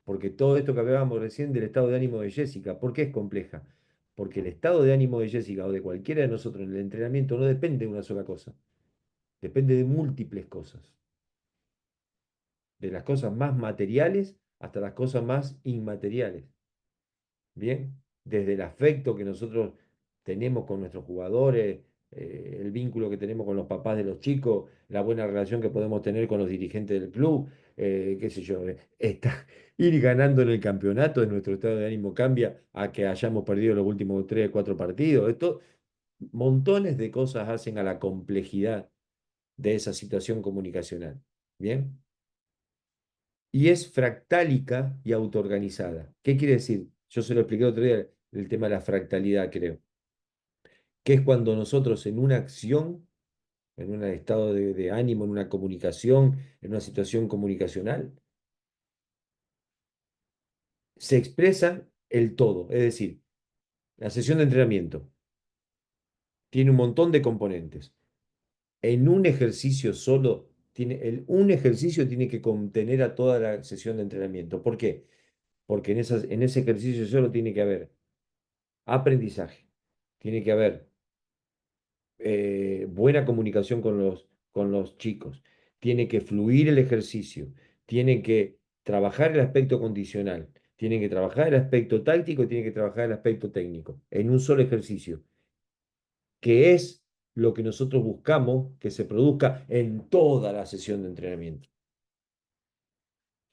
Porque todo esto que hablábamos recién del estado de ánimo de Jessica, ¿por qué es compleja? Porque el estado de ánimo de Jessica o de cualquiera de nosotros en el entrenamiento no depende de una sola cosa, depende de múltiples cosas. de las cosas más materiales hasta las cosas más inmateriales. Bien, desde el afecto que nosotros tenemos con nuestros jugadores, el vínculo que tenemos con los papás de los chicos, la buena relación que podemos tener con los dirigentes del club, qué sé yo, ir ganando en el campeonato, en nuestro estado de ánimo cambia a que hayamos perdido los últimos 3 o 4 partidos. Esto, montones de cosas hacen a la complejidad de esa situación comunicacional. Bien, y es fractálica y autoorganizada. ¿Qué quiere decir? Yo se lo expliqué otro día, el tema de la fractalidad, creo, que es cuando nosotros en una acción, en un estado de ánimo, en una comunicación, en una situación comunicacional, se expresa el todo. Es decir, la sesión de entrenamiento tiene un montón de componentes. En un ejercicio solo, un ejercicio tiene que contener a toda la sesión de entrenamiento. ¿Por qué? Porque en ese ejercicio solo tiene que haber aprendizaje, tiene que haber buena comunicación con los chicos, tiene que fluir el ejercicio, tiene que trabajar el aspecto condicional, tiene que trabajar el aspecto táctico y tiene que trabajar el aspecto técnico en un solo ejercicio, que es lo que nosotros buscamos que se produzca en toda la sesión de entrenamiento.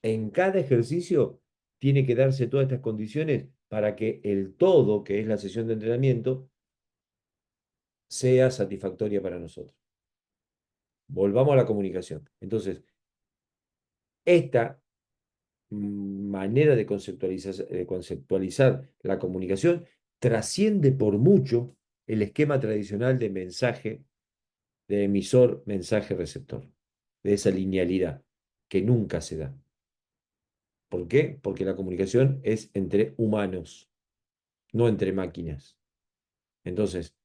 En cada ejercicio tiene que darse todas estas condiciones para que el todo, que es la sesión de entrenamiento, sea satisfactoria para nosotros. Volvamos a la comunicación. Entonces, esta manera de conceptualizar la comunicación trasciende por mucho el esquema tradicional de mensaje, de emisor, mensaje, receptor, de esa linealidad que nunca se da. ¿Por qué? Porque la comunicación es entre humanos, no entre máquinas. Entonces,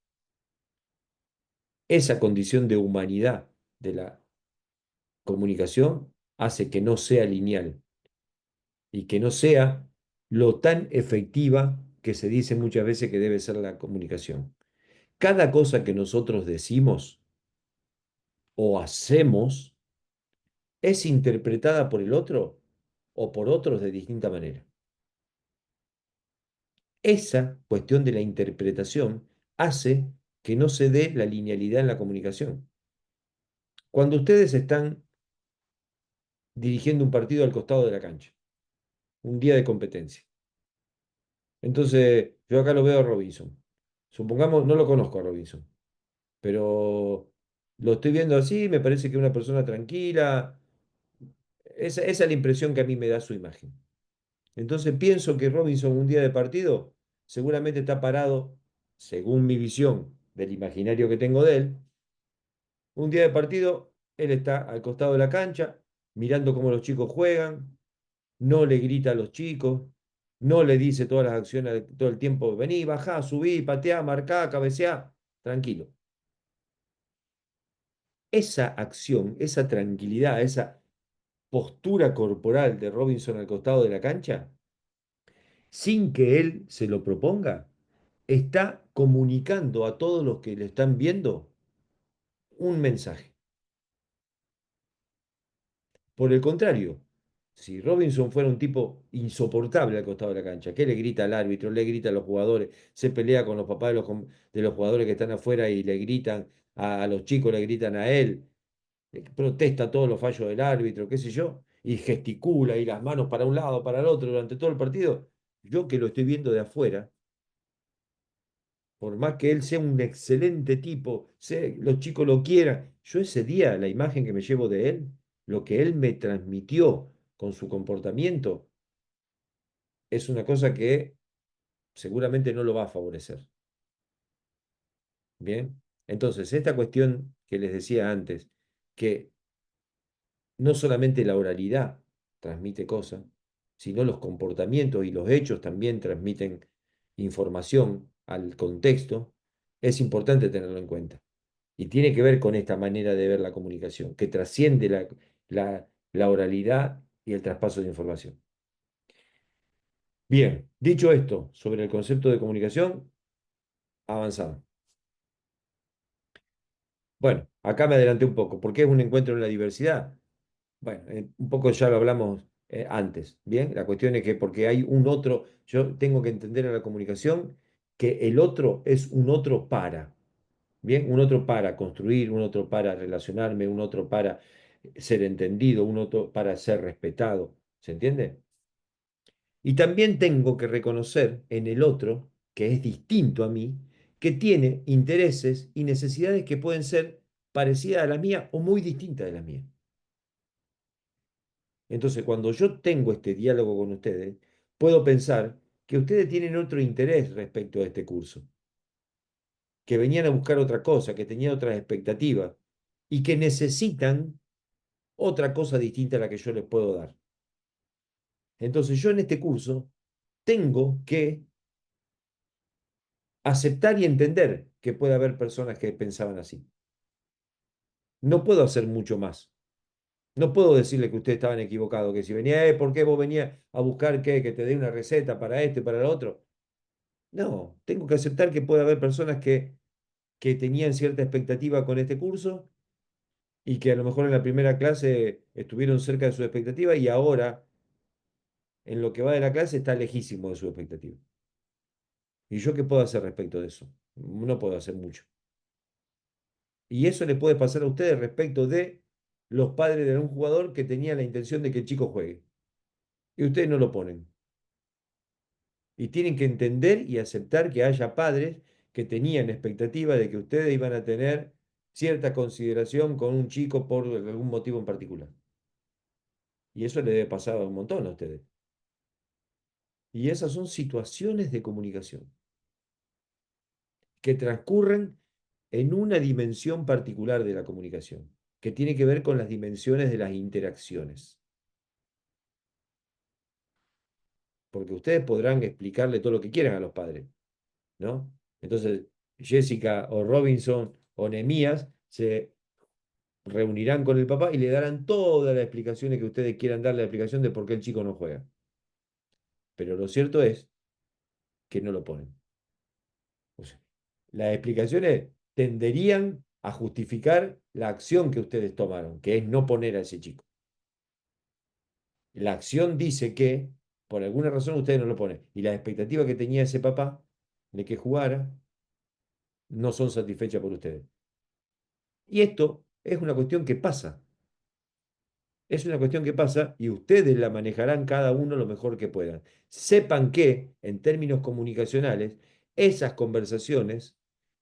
esa condición de humanidad de la comunicación hace que no sea lineal y que no sea lo tan efectiva que se dice muchas veces que debe ser la comunicación. Cada cosa que nosotros decimos o hacemos es interpretada por el otro o por otros de distinta manera. Esa cuestión de la interpretación hace que no se dé la linealidad en la comunicación. Cuando ustedes están dirigiendo un partido al costado de la cancha, un día de competencia, entonces yo acá lo veo a Robinson. Supongamos, no lo conozco a Robinson, pero lo estoy viendo así, me parece que es una persona tranquila. Esa es la impresión que a mí me da su imagen. Entonces pienso que Robinson un día de partido seguramente está parado, según mi visión del imaginario que tengo de él, un día de partido, él está al costado de la cancha, mirando cómo los chicos juegan, no le grita a los chicos, no le dice todas las acciones todo el tiempo, vení, bajá, subí, pateá, marcá, cabeceá, tranquilo. Esa acción, esa tranquilidad, esa postura corporal de Robinson al costado de la cancha, sin que él se lo proponga, está comunicando a todos los que le están viendo un mensaje. Por el contrario, si Robinson fuera un tipo insoportable al costado de la cancha, que le grita al árbitro, le grita a los jugadores, se pelea con los papás de los jugadores que están afuera y le gritan a los chicos, le gritan a él, protesta todos los fallos del árbitro, qué sé yo, y gesticula y las manos para un lado, para el otro durante todo el partido, yo que lo estoy viendo de afuera, por más que él sea un excelente tipo, los chicos lo quieran, yo ese día, la imagen que me llevo de él, lo que él me transmitió con su comportamiento, es una cosa que seguramente no lo va a favorecer. Bien, entonces esta cuestión que les decía antes, que no solamente la oralidad transmite cosas, sino los comportamientos y los hechos también transmiten información al contexto, es importante tenerlo en cuenta. Y tiene que ver con esta manera de ver la comunicación, que trasciende la oralidad y el traspaso de información. Bien, dicho esto sobre el concepto de comunicación, avanzamos. Bueno, acá me adelanté un poco. ¿Por qué es un encuentro en la diversidad? Bueno, un poco ya lo hablamos antes, ¿bien? La cuestión es que porque hay un otro, yo tengo que entender en la comunicación que el otro es un otro para, ¿bien? Un otro para construir, un otro para relacionarme, un otro para ser entendido, un otro para ser respetado, ¿se entiende? Y también tengo que reconocer en el otro, que es distinto a mí, que tiene intereses y necesidades que pueden ser parecidas a las mías o muy distintas de las mías. Entonces, cuando yo tengo este diálogo con ustedes, puedo pensar que ustedes tienen otro interés respecto a este curso, que venían a buscar otra cosa, que tenían otras expectativas y que necesitan otra cosa distinta a la que yo les puedo dar. Entonces, yo en este curso tengo que aceptar y entender que puede haber personas que pensaban así. No puedo hacer mucho más. No puedo decirle que ustedes estaban equivocados, que si venía, ¿por qué vos venías a buscar qué? Que te dé una receta para este, para el otro? No, tengo que aceptar que puede haber personas que tenían cierta expectativa con este curso y que a lo mejor en la primera clase estuvieron cerca de su expectativa y ahora, en lo que va de la clase, está lejísimo de su expectativa. ¿Y yo qué puedo hacer respecto de eso? No puedo hacer mucho. Y eso le puede pasar a ustedes respecto de los padres de un jugador que tenía la intención de que el chico juegue. Y ustedes no lo ponen. Y tienen que entender y aceptar que haya padres que tenían expectativa de que ustedes iban a tener cierta consideración con un chico por algún motivo en particular. Y eso le debe pasar un montón a ustedes. Y esas son situaciones de comunicación que transcurren en una dimensión particular de la comunicación, que tiene que ver con las dimensiones de las interacciones. Porque ustedes podrán explicarle todo lo que quieran a los padres, ¿no? Entonces, Jessica o Robinson o Nemías se reunirán con el papá y le darán todas las explicaciones que ustedes quieran darle la explicación de por qué el chico no juega. Pero lo cierto es que no lo ponen. O sea, las explicaciones tenderían a justificar la acción que ustedes tomaron, que es no poner a ese chico. La acción dice que por alguna razón ustedes no lo ponen. Y las expectativas que tenía ese papá de que jugara no son satisfechas por ustedes. Y esto es una cuestión que pasa. Es una cuestión que pasa y ustedes la manejarán cada uno lo mejor que puedan. Sepan que, en términos comunicacionales, esas conversaciones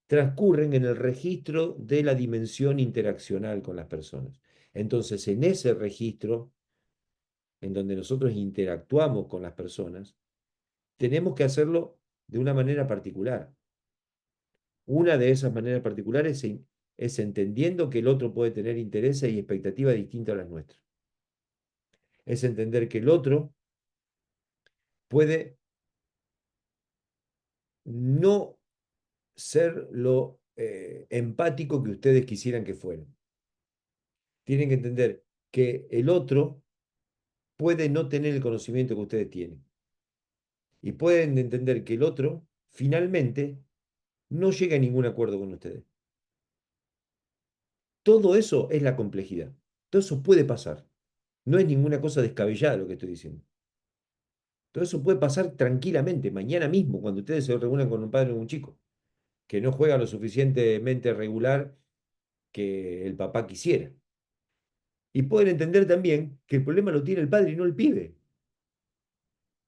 transcurren en el registro de la dimensión interaccional con las personas. Entonces, en ese registro, en donde nosotros interactuamos con las personas, tenemos que hacerlo de una manera particular. Una de esas maneras particulares es entendiendo que el otro puede tener intereses y expectativas distintas a las nuestras. Es entender que el otro puede no ser lo empático que ustedes quisieran que fueran. Tienen que entender que el otro puede no tener el conocimiento que ustedes tienen. Y pueden entender que el otro finalmente no llega a ningún acuerdo con ustedes. Todo eso es la complejidad. Todo eso puede pasar. No es ninguna cosa descabellada lo que estoy diciendo. Todo eso puede pasar tranquilamente, mañana mismo, cuando ustedes se reúnan con un padre o un chico, que no juega lo suficientemente regular que el papá quisiera. Y pueden entender también que el problema lo tiene el padre y no el pibe.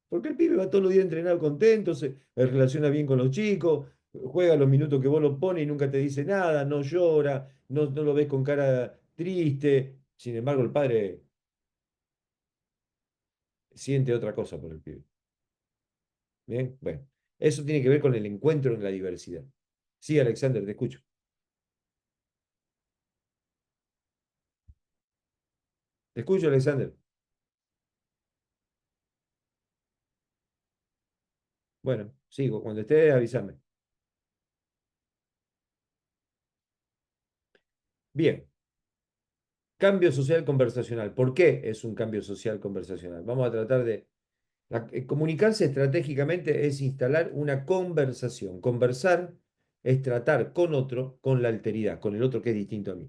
Porque el pibe va todos los días entrenado contento, se relaciona bien con los chicos, juega los minutos que vos lo pones y nunca te dice nada, no llora, no lo ves con cara triste. Sin embargo, el padre siente otra cosa por el pibe. Bien, bueno, eso tiene que ver con el encuentro en la diversidad. Sí, Alexander, te escucho. Te escucho, Alexander. Bueno, sigo. Cuando estés, avísame. Bien, cambio social conversacional. ¿Por qué es un cambio social conversacional? Vamos a tratar de... comunicarse estratégicamente es instalar una conversación. Conversar es tratar con otro con la alteridad, con el otro que es distinto a mí.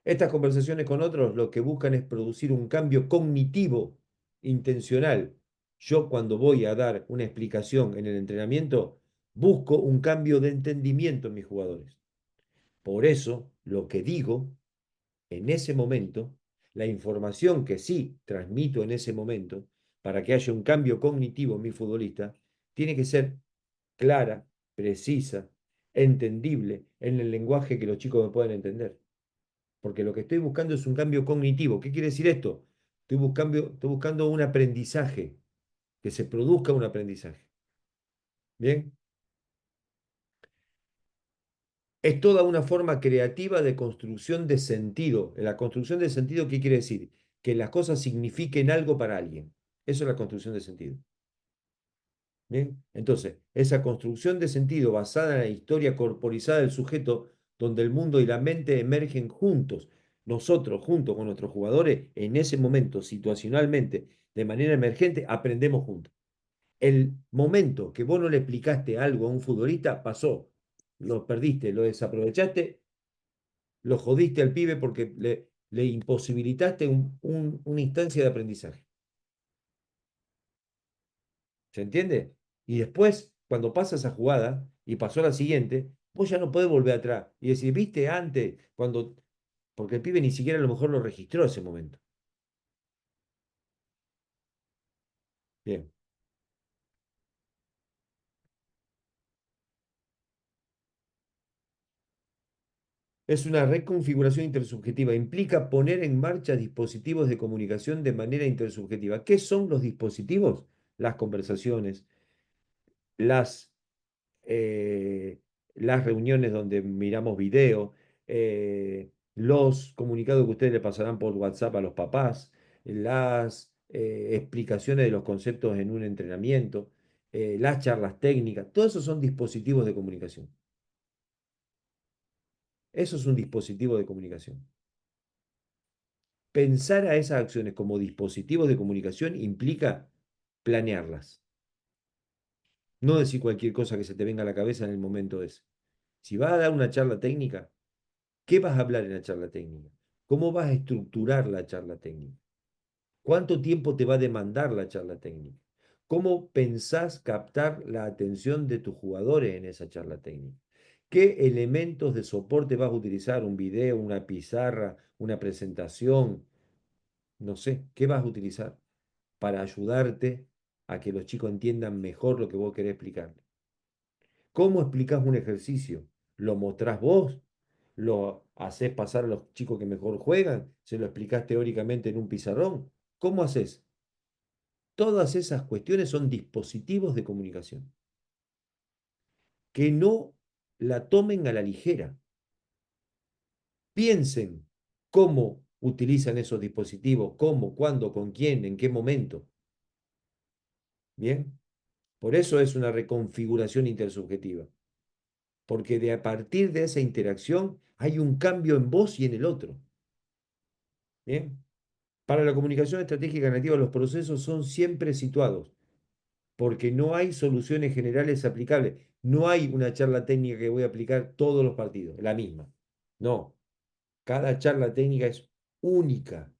Estas conversaciones con otros lo que buscan es producir un cambio cognitivo intencional. Yo cuando voy a dar una explicación en el entrenamiento, busco un cambio de entendimiento en mis jugadores. Por eso, lo que digo en ese momento, la información que sí transmito en ese momento, para que haya un cambio cognitivo en mi futbolista, tiene que ser clara, precisa, entendible, en el lenguaje que los chicos me puedan entender. Porque lo que estoy buscando es un cambio cognitivo. ¿Qué quiere decir esto? Estoy buscando un aprendizaje, que se produzca un aprendizaje. ¿Bien? Es toda una forma creativa de construcción de sentido. La construcción de sentido, ¿qué quiere decir? Que las cosas signifiquen algo para alguien. Eso es la construcción de sentido. ¿Bien? Entonces, esa construcción de sentido basada en la historia corporizada del sujeto, donde el mundo y la mente emergen juntos, nosotros, junto con nuestros jugadores, en ese momento, situacionalmente, de manera emergente, aprendemos juntos. El momento que vos no le explicaste algo a un futbolista, pasó. Lo perdiste, lo desaprovechaste, lo jodiste al pibe porque le imposibilitaste una instancia de aprendizaje. ¿Se entiende? Y después, cuando pasa esa jugada y pasó la siguiente, vos ya no podés volver atrás y decir, viste antes, cuando, porque el pibe ni siquiera a lo mejor lo registró ese momento. Bien. Es una reconfiguración intersubjetiva. Implica poner en marcha dispositivos de comunicación de manera intersubjetiva. ¿Qué son los dispositivos? Las conversaciones, las eh, las reuniones donde miramos video, los comunicados que ustedes le pasarán por WhatsApp a los papás, las explicaciones de los conceptos en un entrenamiento, las charlas técnicas, todo eso son dispositivos de comunicación. Eso es un dispositivo de comunicación. Pensar a esas acciones como dispositivos de comunicación implica planearlas. No decir cualquier cosa que se te venga a la cabeza en el momento ese. Si vas a dar una charla técnica, ¿qué vas a hablar en la charla técnica? ¿Cómo vas a estructurar la charla técnica? ¿Cuánto tiempo te va a demandar la charla técnica? ¿Cómo pensás captar la atención de tus jugadores en esa charla técnica? ¿Qué elementos de soporte vas a utilizar? ¿Un video, una pizarra, una presentación? No sé, ¿qué vas a utilizar para ayudarte a que los chicos entiendan mejor lo que vos querés explicarles? ¿Cómo explicás un ejercicio? ¿Lo mostrás vos? ¿Lo haces pasar a los chicos que mejor juegan? ¿Se lo explicás teóricamente en un pizarrón? ¿Cómo haces? Todas esas cuestiones son dispositivos de comunicación. Que no la tomen a la ligera. Piensen cómo utilizan esos dispositivos, cómo, cuándo, con quién, en qué momento. ¿Bien? Por eso es una reconfiguración intersubjetiva. Porque de a partir de esa interacción hay un cambio en vos y en el otro. ¿Bien? Para la comunicación estratégica nativa, los procesos son siempre situados, porque no hay soluciones generales aplicables. No hay una charla técnica que voy a aplicar todos los partidos, la misma. No, cada charla técnica es única.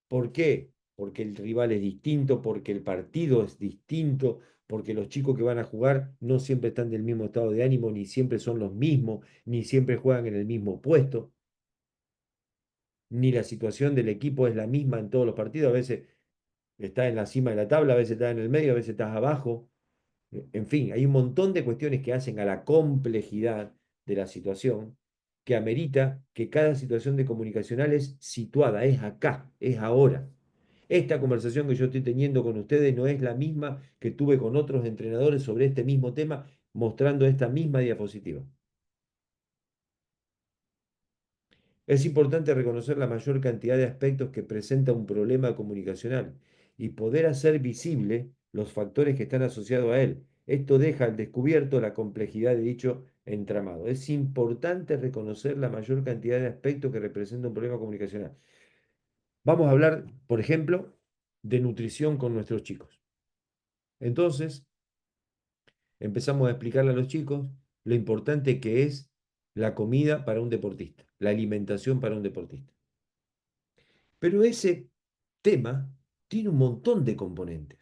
¿Por qué? Porque el rival es distinto, porque el partido es distinto, porque los chicos que van a jugar no siempre están del mismo estado de ánimo, ni siempre son los mismos, ni siempre juegan en el mismo puesto, ni la situación del equipo es la misma en todos los partidos. A veces estás en la cima de la tabla, a veces estás en el medio, a veces estás abajo. En fin, hay un montón de cuestiones que hacen a la complejidad de la situación que amerita que cada situación de comunicacional es situada, es acá, es ahora. Esta conversación que yo estoy teniendo con ustedes no es la misma que tuve con otros entrenadores sobre este mismo tema, mostrando esta misma diapositiva. Es importante reconocer la mayor cantidad de aspectos que presenta un problema comunicacional y poder hacer visible los factores que están asociados a él. Esto deja al descubierto la complejidad de dicho entramado. Es importante reconocer la mayor cantidad de aspectos que representa un problema comunicacional. Vamos a hablar, por ejemplo, de nutrición con nuestros chicos. Entonces, empezamos a explicarle a los chicos lo importante que es la comida para un deportista, la alimentación para un deportista. Pero ese tema tiene un montón de componentes.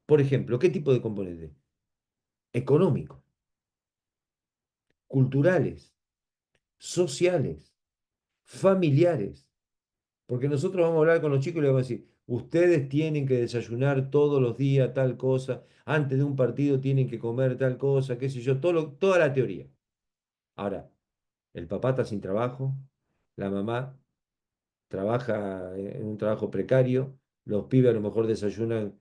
Por ejemplo, ¿qué tipo de componentes? Económicos, culturales, sociales, familiares. Porque nosotros vamos a hablar con los chicos y les vamos a decir, ustedes tienen que desayunar todos los días tal cosa, antes de un partido tienen que comer tal cosa, qué sé yo, toda la teoría. Ahora, el papá está sin trabajo, la mamá trabaja en un trabajo precario, los pibes a lo mejor desayunan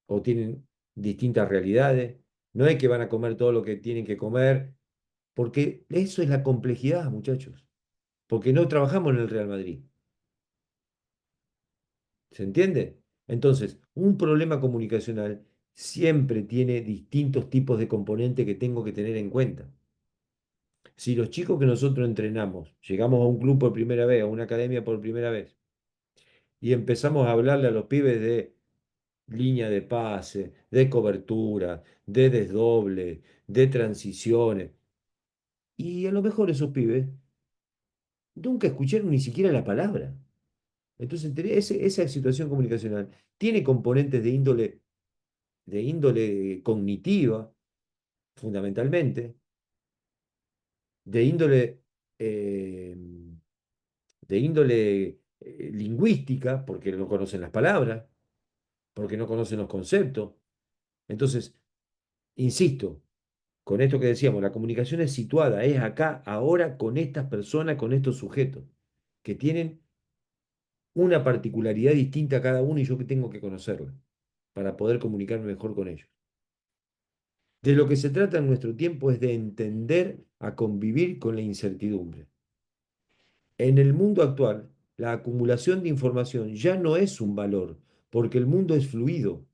o tienen distintas realidades, no es que van a comer todo lo que tienen que comer, porque eso es la complejidad, muchachos, porque no trabajamos en el Real Madrid. ¿Se entiende? Entonces, un problema comunicacional siempre tiene distintos tipos de componentes que tengo que tener en cuenta. Si los chicos que nosotros entrenamos, llegamos a un club por primera vez, a una academia por primera vez, y empezamos a hablarle a los pibes de línea de pase, de cobertura, de desdoble, de transiciones, y a lo mejor esos pibes nunca escucharon ni siquiera la palabra. Entonces, esa situación comunicacional tiene componentes de índole cognitiva, fundamentalmente, de índole, eh, de índole lingüística, porque no conocen las palabras, porque no conocen los conceptos. Entonces, insisto, con esto que decíamos, la comunicación es situada, es acá, ahora, con estas personas, con estos sujetos, que tienen una particularidad distinta a cada uno y yo que tengo que conocerla para poder comunicarme mejor con ellos. De lo que se trata en nuestro tiempo es de entender a convivir con la incertidumbre. En el mundo actual, la acumulación de información ya no es un valor, porque el mundo es fluido,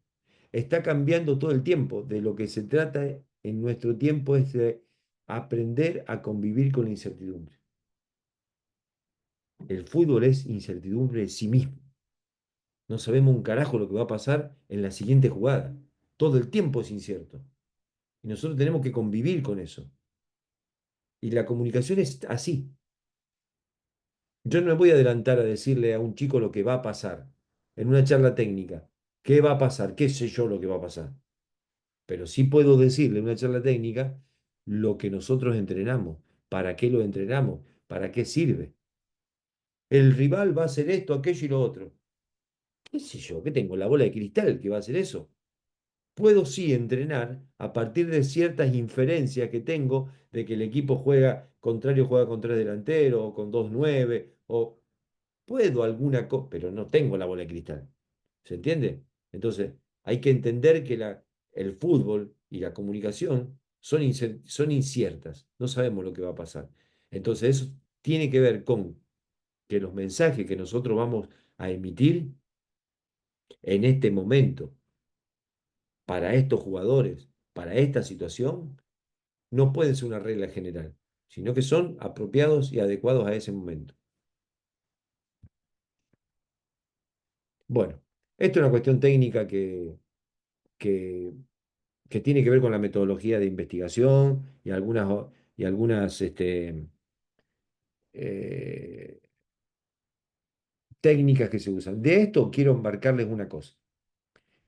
está cambiando todo el tiempo. De lo que se trata en nuestro tiempo es de aprender a convivir con la incertidumbre. El fútbol es incertidumbre de sí mismo. No sabemos un carajo lo que va a pasar en la siguiente jugada. Todo el tiempo es incierto. Y nosotros tenemos que convivir con eso. Y la comunicación es así. Yo no me voy a adelantar a decirle a un chico lo que va a pasar en una charla técnica. ¿Qué va a pasar? ¿Qué sé yo lo que va a pasar? Pero sí puedo decirle en una charla técnica lo que nosotros entrenamos, para qué lo entrenamos, para qué sirve. El rival va a hacer esto, aquello y lo otro. ¿Qué sé yo? ¿Qué tengo? ¿La bola de cristal que va a hacer eso? Puedo sí entrenar a partir de ciertas inferencias que tengo de que el equipo contrario juega con tres delanteros o con dos nueve o puedo alguna cosa, pero no tengo la bola de cristal. ¿Se entiende? Entonces, hay que entender que el fútbol y la comunicación son inciertas. No sabemos lo que va a pasar. Entonces, eso tiene que ver con que los mensajes que nosotros vamos a emitir en este momento para estos jugadores, para esta situación, no pueden ser una regla general, sino que son apropiados y adecuados a ese momento. Bueno, esto es una cuestión técnica que, que tiene que ver con la metodología de investigación y algunas eh, técnicas que se usan. De esto quiero embarcarles una cosa.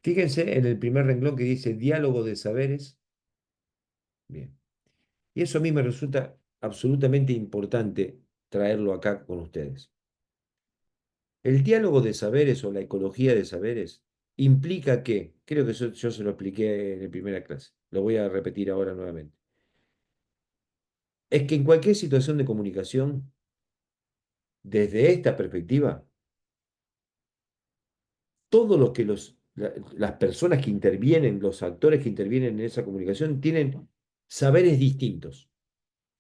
Fíjense en el primer renglón que dice diálogo de saberes. Bien. Y eso a mí me resulta absolutamente importante traerlo acá con ustedes. El diálogo de saberes o la ecología de saberes implica que, creo que yo se lo expliqué en la primera clase, lo voy a repetir ahora nuevamente, es que en cualquier situación de comunicación, desde esta perspectiva, todos los que las personas que intervienen, los actores que intervienen en esa comunicación, tienen saberes distintos.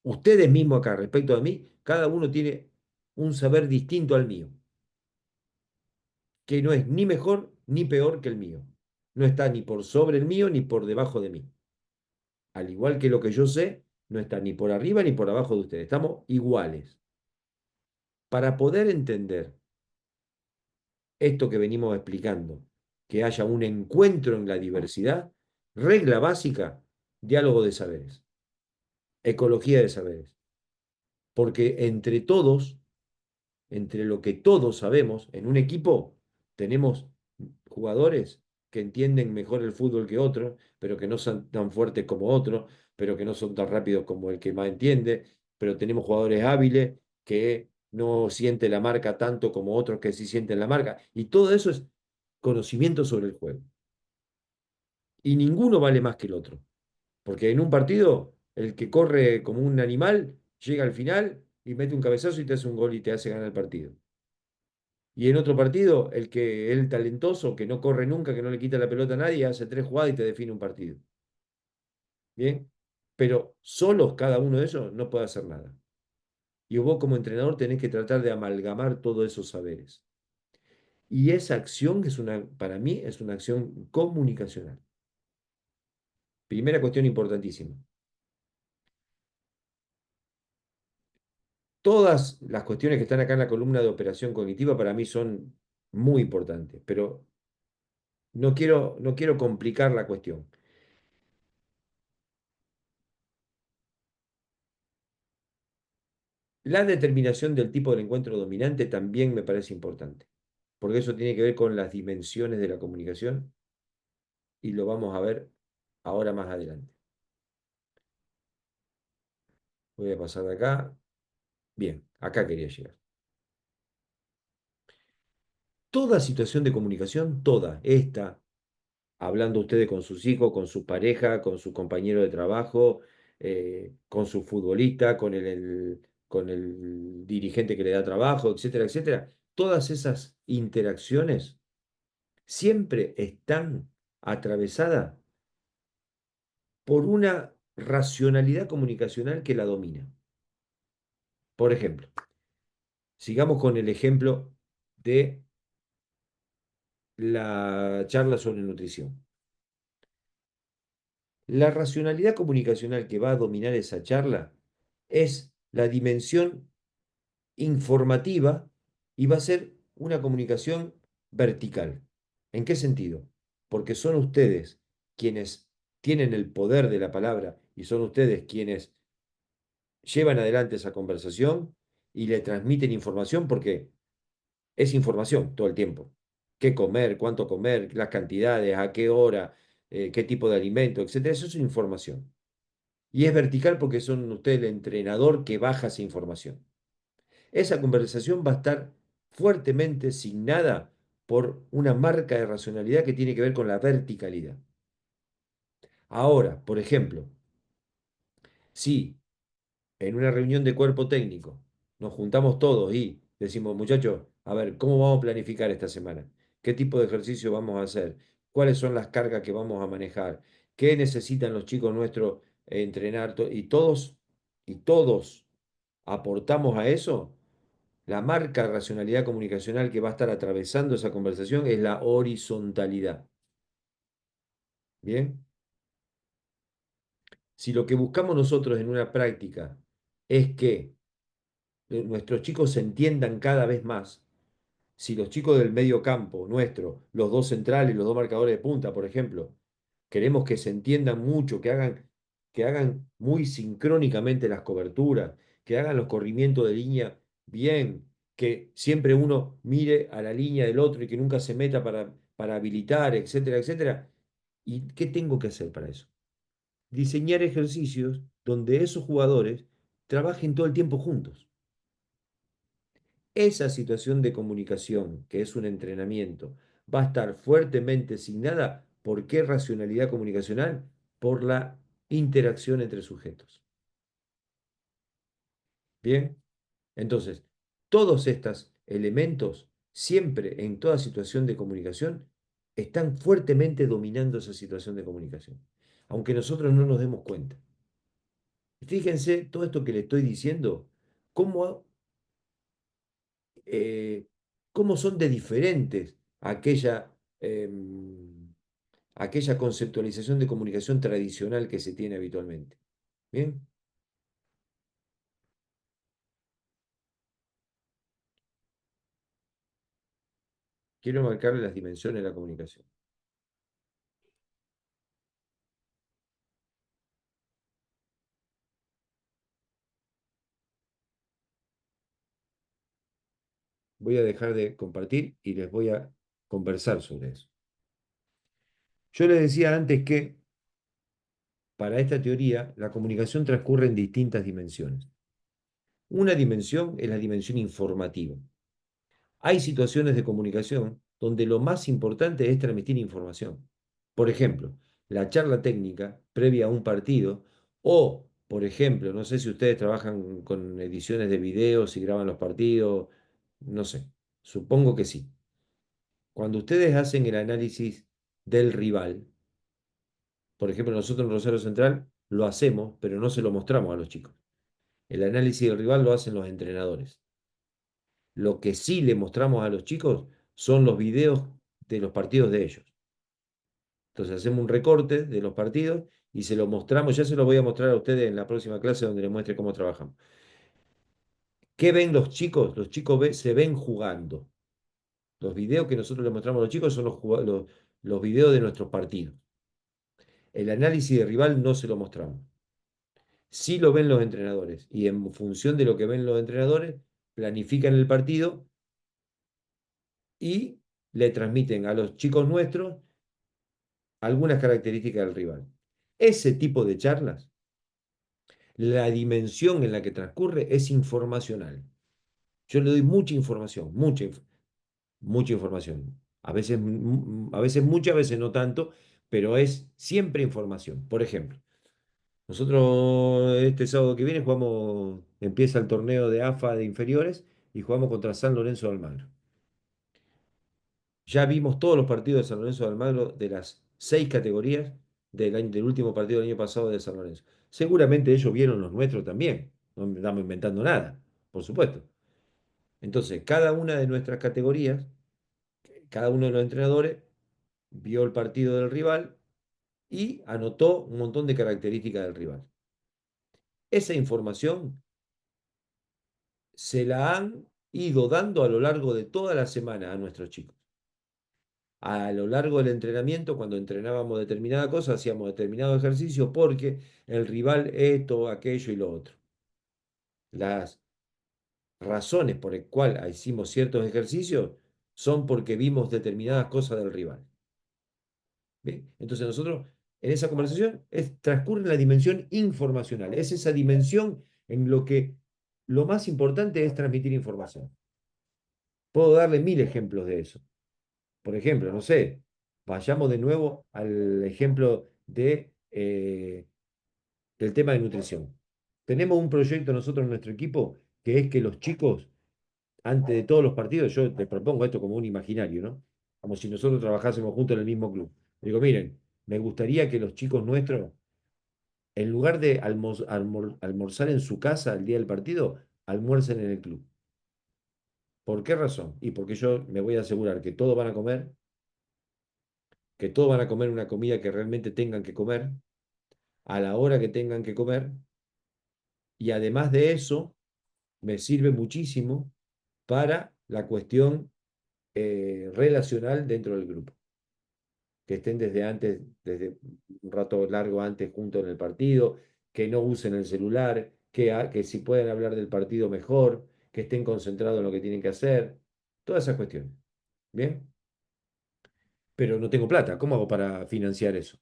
Ustedes mismos acá, respecto a mí, cada uno tiene un saber distinto al mío, que no es ni mejor ni peor que el mío. No está ni por sobre el mío ni por debajo de mí. Al igual que lo que yo sé, no está ni por arriba ni por abajo de ustedes. Estamos iguales. Para poder entender esto que venimos explicando, que haya un encuentro en la diversidad, regla básica, diálogo de saberes, ecología de saberes. porque entre todos, entre lo que todos sabemos, en un equipo tenemos jugadores que entienden mejor el fútbol que otros, pero que no son tan fuertes como otros, pero que no son tan rápidos como el que más entiende, pero tenemos jugadores hábiles que no sienten la marca tanto como otros que sí sienten la marca. Y todo eso es conocimiento sobre el juego. Y ninguno vale más que el otro. Porque en un partido, el que corre como un animal llega al final y mete un cabezazo y te hace un gol y te hace ganar el partido. Y en otro partido, el talentoso, que no corre nunca, que no le quita la pelota a nadie, hace 3 jugadas y te define un partido. ¿Bien? Pero solos cada uno de ellos no puede hacer nada. Y vos como entrenador tenés que tratar de amalgamar todos esos saberes. Y esa acción para mí, es una acción comunicacional. Primera cuestión importantísima. Todas las cuestiones que están acá en la columna de operación cognitiva para mí son muy importantes, pero no quiero complicar la cuestión. La determinación del tipo del encuentro dominante también me parece importante, porque eso tiene que ver con las dimensiones de la comunicación y lo vamos a ver ahora más adelante. Voy a pasar de acá. Bien, acá quería llegar. Toda situación de comunicación, toda, esta, hablando ustedes con sus hijos, con su pareja, con su compañero de trabajo, con su futbolista, con el dirigente que le da trabajo, etcétera, etcétera. Todas esas interacciones siempre están atravesadas por una racionalidad comunicacional que la domina. Por ejemplo, sigamos con el ejemplo de la charla sobre nutrición. La racionalidad comunicacional que va a dominar esa charla es la dimensión informativa y va a ser una comunicación vertical. ¿En qué sentido? Porque son ustedes quienes tienen el poder de la palabra y son ustedes quienes llevan adelante esa conversación y le transmiten información porque es información todo el tiempo. ¿Qué comer? ¿Cuánto comer? Las cantidades, a qué hora, qué tipo de alimento, etcétera. Eso es información. Y es vertical porque son ustedes el entrenador que baja esa información. Esa conversación va a estar fuertemente signada por una marca de racionalidad que tiene que ver con la verticalidad. Ahora, por ejemplo, si en una reunión de cuerpo técnico nos juntamos todos y decimos, muchachos, a ver, ¿cómo vamos a planificar esta semana? ¿Qué tipo de ejercicio vamos a hacer? ¿Cuáles son las cargas que vamos a manejar? ¿Qué necesitan los chicos nuestros entrenar? Y todos aportamos a eso. La marca de racionalidad comunicacional que va a estar atravesando esa conversación es la horizontalidad. ¿Bien? Si lo que buscamos nosotros en una práctica es que nuestros chicos se entiendan cada vez más, si los chicos del medio campo nuestro, los dos centrales, los dos marcadores de punta, por ejemplo, queremos que se entiendan mucho, que hagan muy sincrónicamente las coberturas, que hagan los corrimientos de línea bien, que siempre uno mire a la línea del otro y que nunca se meta para habilitar, etcétera, etcétera. ¿Y qué tengo que hacer para eso? Diseñar ejercicios donde esos jugadores trabajen todo el tiempo juntos. Esa situación de comunicación, que es un entrenamiento, va a estar fuertemente signada por qué racionalidad comunicacional, por la interacción entre sujetos. Bien, entonces, todos estos elementos, siempre en toda situación de comunicación, están fuertemente dominando esa situación de comunicación, aunque nosotros no nos demos cuenta. Fíjense todo esto que le estoy diciendo, cómo eh, cómo son de diferentes aquella conceptualización de comunicación tradicional que se tiene habitualmente. ¿Bien? Quiero marcarle las dimensiones de la comunicación. voy a dejar de compartir y les voy a conversar sobre eso. Yo les decía antes que para esta teoría la comunicación transcurre en distintas dimensiones. Una dimensión es la dimensión informativa. Hay situaciones de comunicación donde lo más importante es transmitir información. Por ejemplo, la charla técnica previa a un partido o, por ejemplo, no sé si ustedes trabajan con ediciones de videos y graban los partidos, no sé, supongo que sí. Cuando ustedes hacen el análisis del rival, por ejemplo, nosotros en Rosario Central lo hacemos, pero no se lo mostramos a los chicos. El análisis del rival lo hacen los entrenadores. Lo que sí le mostramos a los chicos son los videos de los partidos de ellos. Entonces hacemos un recorte de los partidos y se lo mostramos, ya se lo voy a mostrar a ustedes en la próxima clase donde les muestre cómo trabajamos. ¿Qué ven los chicos? Los chicos se ven jugando. Los videos que nosotros les mostramos a los chicos son los videos de nuestros partidos. El análisis de rival no se lo mostramos. Sí lo ven los entrenadores y en función de lo que ven los entrenadores, planifican el partido y le transmiten a los chicos nuestros algunas características del rival. Ese tipo de charlas, la dimensión en la que transcurre es informacional. Yo le doy mucha información, mucha información. A veces mucha, a veces no tanto, pero es siempre información. Por ejemplo, nosotros este sábado que viene jugamos, empieza el torneo de AFA de inferiores y jugamos contra San Lorenzo de Almagro. Ya vimos todos los partidos de San Lorenzo de Almagro de las 6 categorías del último partido del año pasado de San Lorenzo. Seguramente ellos vieron los nuestros también. No estamos inventando nada, por supuesto. Entonces, cada una de nuestras categorías, cada uno de los entrenadores vio el partido del rival y anotó un montón de características del rival. Esa información se la han ido dando a lo largo de toda la semana a nuestros chicos. A lo largo del entrenamiento, cuando entrenábamos determinada cosa, hacíamos determinado ejercicio porque el rival esto, aquello y lo otro. Las razones por las cuales hicimos ciertos ejercicios son porque vimos determinadas cosas del rival. ¿Bien? Entonces nosotros en esa conversación transcurre la dimensión informacional. Es esa dimensión en lo que lo más importante es transmitir información. Puedo darle 1000 ejemplos de eso. Por ejemplo, no sé, vayamos de nuevo al ejemplo del tema de nutrición. Tenemos un proyecto nosotros en nuestro equipo que es que los chicos, antes de todos los partidos, yo les propongo esto como un imaginario, ¿no? Como si nosotros trabajásemos juntos en el mismo club. Digo, miren, me gustaría que los chicos nuestros, en lugar de almorzar en su casa el día del partido, almuercen en el club. ¿Por qué razón? Y porque yo me voy a asegurar que todos van a comer una comida que realmente tengan que comer, a la hora que tengan que comer, y además de eso, me sirve muchísimo para la cuestión relacional dentro del grupo. Que estén desde antes, desde un rato largo antes juntos en el partido, que no usen el celular, que si pueden hablar del partido mejor, que estén concentrados en lo que tienen que hacer, todas esas cuestiones. ¿Bien? Pero no tengo plata. ¿Cómo hago para financiar eso?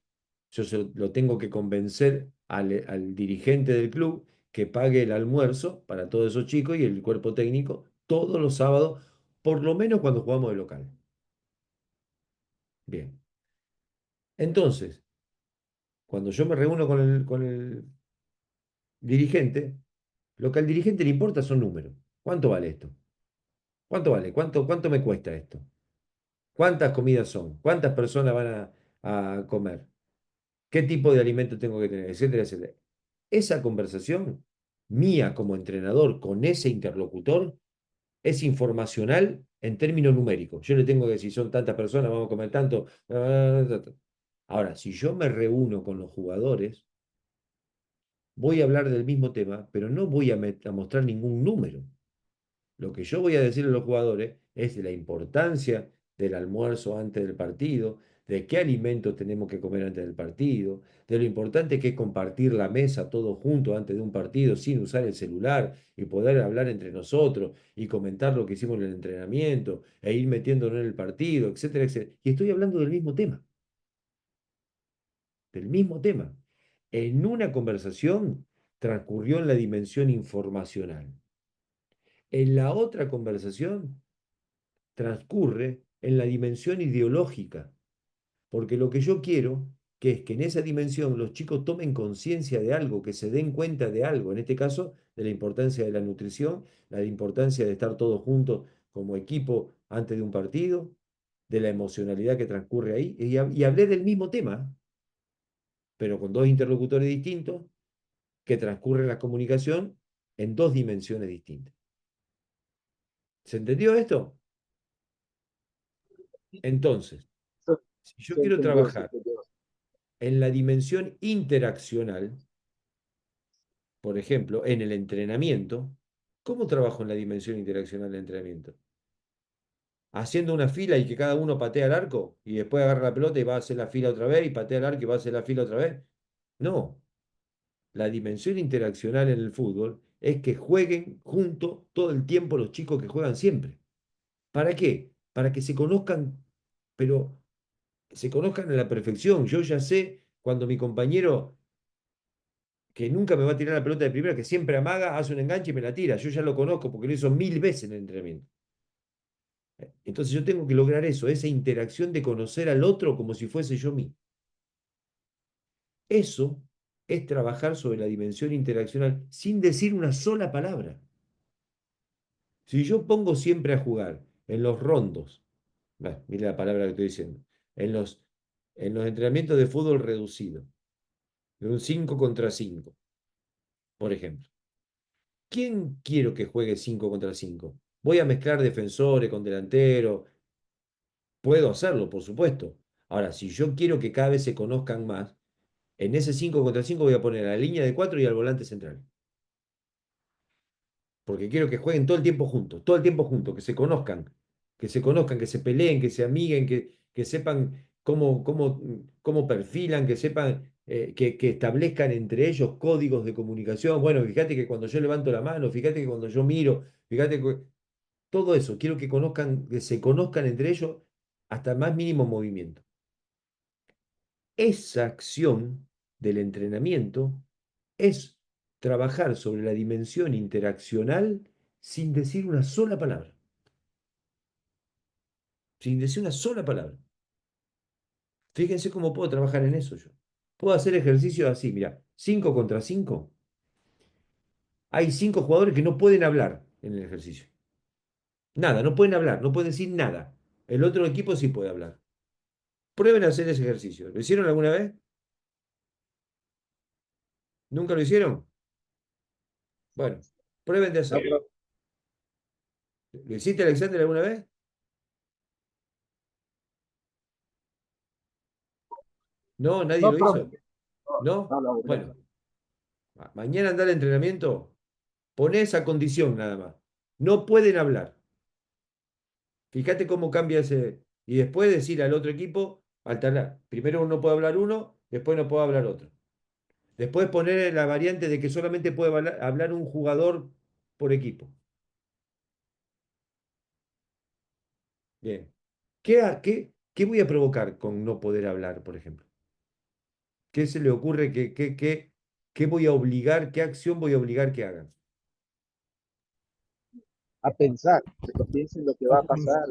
Yo lo tengo que convencer al dirigente del club que pague el almuerzo para todos esos chicos y el cuerpo técnico todos los sábados, por lo menos cuando jugamos de local. Bien. Entonces, cuando yo me reúno con el dirigente, lo que al dirigente le importa son números. ¿Cuánto vale esto? ¿Cuánto vale? ¿Cuánto me cuesta esto? ¿Cuántas comidas son? ¿Cuántas personas van a comer? ¿Qué tipo de alimento tengo que tener? Etcétera, etcétera. Esa conversación mía como entrenador con ese interlocutor es informacional en términos numéricos. Yo le tengo que decir, son tantas personas, vamos a comer tanto. Ahora, si yo me reúno con los jugadores, voy a hablar del mismo tema, pero no voy a mostrar ningún número. Lo que yo voy a decir a los jugadores es de la importancia del almuerzo antes del partido, de qué alimentos tenemos que comer antes del partido, de lo importante que es compartir la mesa todos juntos antes de un partido sin usar el celular y poder hablar entre nosotros y comentar lo que hicimos en el entrenamiento e ir metiéndonos en el partido, etcétera, etcétera. Y estoy hablando del mismo tema. En una conversación transcurrió en la dimensión informacional. En la otra conversación transcurre en la dimensión ideológica, porque lo que yo quiero que es que en esa dimensión los chicos tomen conciencia de algo, que se den cuenta de algo, en este caso de la importancia de la nutrición, la importancia de estar todos juntos como equipo antes de un partido, de la emocionalidad que transcurre ahí, y hablé del mismo tema, pero con dos interlocutores distintos, que transcurre la comunicación en dos dimensiones distintas. ¿Se entendió esto? Entonces, si yo Se quiero entendió, se trabajar entendió. en la dimensión interaccional, por ejemplo, en el entrenamiento, ¿cómo trabajo en la dimensión interaccional del entrenamiento? Haciendo una fila y que cada uno patea al arco y después agarra la pelota y va a hacer la fila otra vez y patea al arco y va a hacer la fila otra vez. No, la dimensión interaccional en el fútbol es que jueguen juntos todo el tiempo los chicos que juegan siempre. ¿Para qué? Para que se conozcan, pero se conozcan a la perfección. Yo ya sé cuando mi compañero que nunca me va a tirar la pelota de primera, que siempre amaga, hace un enganche y me la tira. Yo ya lo conozco porque lo hizo 1000 veces en el entrenamiento. Entonces yo tengo que lograr eso, esa interacción de conocer al otro como si fuese yo mismo. Eso es trabajar sobre la dimensión interaccional sin decir una sola palabra. Si yo pongo siempre a jugar en los rondos, mire la palabra que estoy diciendo, en los entrenamientos de fútbol reducido, de un 5 contra 5, por ejemplo. ¿Quién quiero que juegue 5 contra 5? Voy a mezclar defensores con delantero. Puedo hacerlo, por supuesto. Ahora, si yo quiero que cada vez se conozcan más, en ese 5 contra 5 voy a poner a la línea de 4 y al volante central. Porque quiero que jueguen todo el tiempo juntos, que se conozcan, que se peleen, que se amiguen, que sepan cómo perfilan, que sepan, que establezcan entre ellos códigos de comunicación. Bueno, fíjate que cuando yo levanto la mano, fíjate que cuando yo miro, fíjate que todo eso, quiero que conozcan, que se conozcan entre ellos hasta el más mínimo movimiento. Esa acción del entrenamiento es trabajar sobre la dimensión interaccional sin decir una sola palabra. Sin decir una sola palabra. Fíjense cómo puedo trabajar en eso yo. Puedo hacer ejercicios así, mira, 5 contra 5. Hay 5 jugadores que no pueden hablar en el ejercicio. Nada, no pueden hablar, no pueden decir nada. El otro equipo sí puede hablar. Prueben a hacer ese ejercicio. ¿Lo hicieron alguna vez? ¿Nunca lo hicieron? Bueno, prueben de No, hacerlo. ¿Lo hiciste, Alexander, alguna vez? No, nadie no, lo hizo. ¿No? no, no, no. Bueno, mañana anda al entrenamiento, poné esa condición nada más. No pueden hablar. Fíjate cómo cambia ese. Y después decir al otro equipo, alternar. Primero no puede hablar uno, después no puede hablar otro. Después poner la variante de que solamente puede hablar un jugador por equipo. Bien. ¿Qué voy a provocar con no poder hablar, por ejemplo? ¿Qué se le ocurre? ¿Qué voy a obligar? ¿Qué acción voy a obligar que hagan? A pensar, que no piensen lo que va a pasar.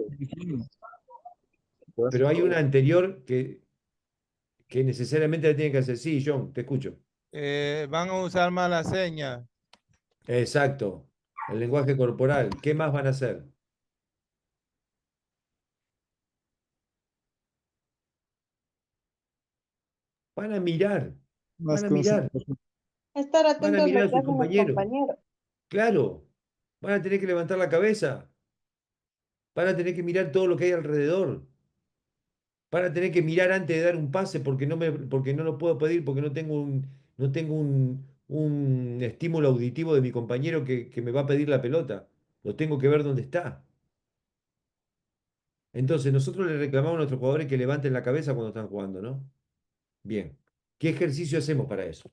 Todas Pero esas hay una cosas. anterior que necesariamente la tienen que hacer. Sí, John, te escucho. Van a usar mala seña. Exacto. El lenguaje corporal. ¿Qué más van a hacer? Van a mirar, Más van a mirar, concentración. Estar van a atentos a mirar lo a que sus hacen los compañeros. compañeros. Claro, van a tener que levantar la cabeza, van a tener que mirar todo lo que hay alrededor, van a tener que mirar antes de dar un pase porque no lo puedo pedir, porque no tengo un estímulo auditivo de mi compañero que me va a pedir la pelota. Lo tengo que ver dónde está. Entonces, nosotros le reclamamos a nuestros jugadores que levanten la cabeza cuando están jugando, ¿no? Bien. ¿Qué ejercicio hacemos para eso?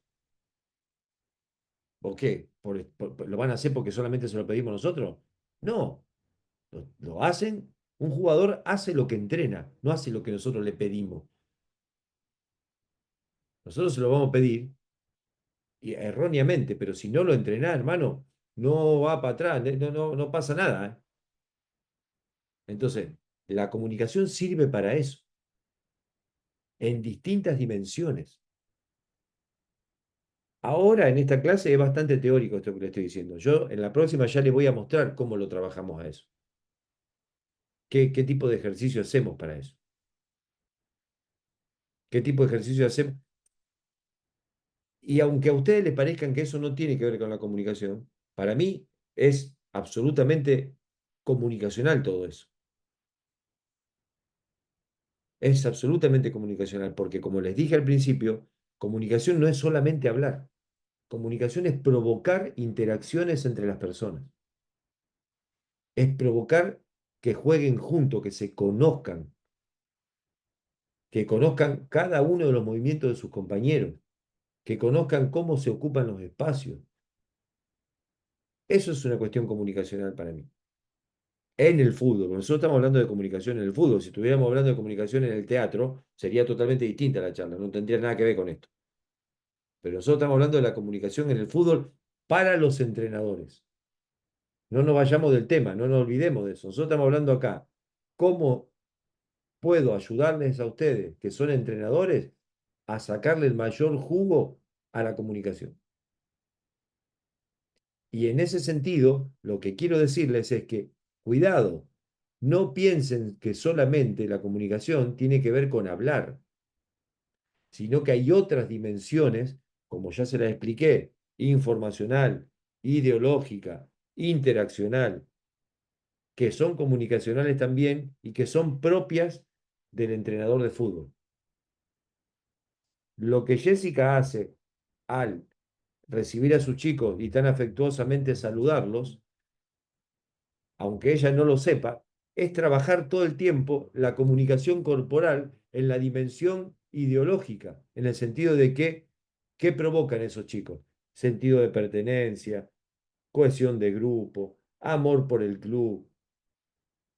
¿Por qué? ¿Lo van a hacer porque solamente se lo pedimos nosotros? No. Lo hacen. Un jugador hace lo que entrena, no hace lo que nosotros le pedimos. Nosotros se lo vamos a pedir y erróneamente, pero si no lo entrenás, hermano, no va para atrás, no pasa nada, ¿eh? Entonces, la comunicación sirve para eso, en distintas dimensiones. Ahora en esta clase es bastante teórico esto que le estoy diciendo. Yo en la próxima ya le voy a mostrar cómo lo trabajamos a eso. ¿Qué tipo de ejercicio hacemos para eso? ¿Qué tipo de ejercicio hacemos? Y aunque a ustedes les parezcan que eso no tiene que ver con la comunicación, para mí es absolutamente comunicacional todo eso. Es absolutamente comunicacional, porque como les dije al principio, comunicación no es solamente hablar. Comunicación es provocar interacciones entre las personas. Es provocar que jueguen juntos, que conozcan cada uno de los movimientos de sus compañeros, que conozcan cómo se ocupan los espacios. Eso es una cuestión comunicacional para mí. En el fútbol, nosotros estamos hablando de comunicación en el fútbol. Si estuviéramos hablando de comunicación en el teatro, sería totalmente distinta la charla, no tendría nada que ver con esto. Pero nosotros estamos hablando de la comunicación en el fútbol para los entrenadores. No nos vayamos del tema, no nos olvidemos de eso. Nosotros estamos hablando acá, ¿cómo puedo ayudarles a ustedes, que son entrenadores, a sacarle el mayor jugo a la comunicación? Y en ese sentido, lo que quiero decirles es que, cuidado, no piensen que solamente la comunicación tiene que ver con hablar, sino que hay otras dimensiones, como ya se las expliqué, informacional, ideológica, interaccional, que son comunicacionales también y que son propias del entrenador de fútbol. Lo que Jessica hace al recibir a sus chicos y tan afectuosamente saludarlos, aunque ella no lo sepa, es trabajar todo el tiempo la comunicación corporal en la dimensión ideológica, en el sentido de que, ¿qué provocan esos chicos? Sentido de pertenencia, cohesión de grupo, amor por el club,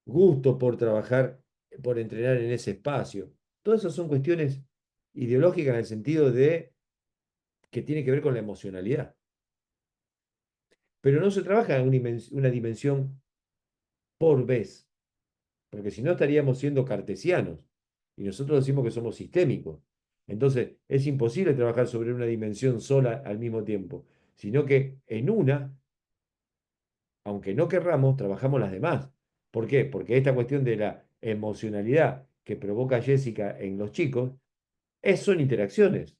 gusto por trabajar, por entrenar en ese espacio. Todas esas son cuestiones ideológicas en el sentido de que tiene que ver con la emocionalidad. Pero no se trabaja en una dimensión por vez, porque si no estaríamos siendo cartesianos y nosotros decimos que somos sistémicos. Entonces es imposible trabajar sobre una dimensión sola al mismo tiempo, sino que en una, aunque no querramos, trabajamos las demás. ¿Por qué? Porque esta cuestión de la emocionalidad que provoca Jessica en los chicos son interacciones.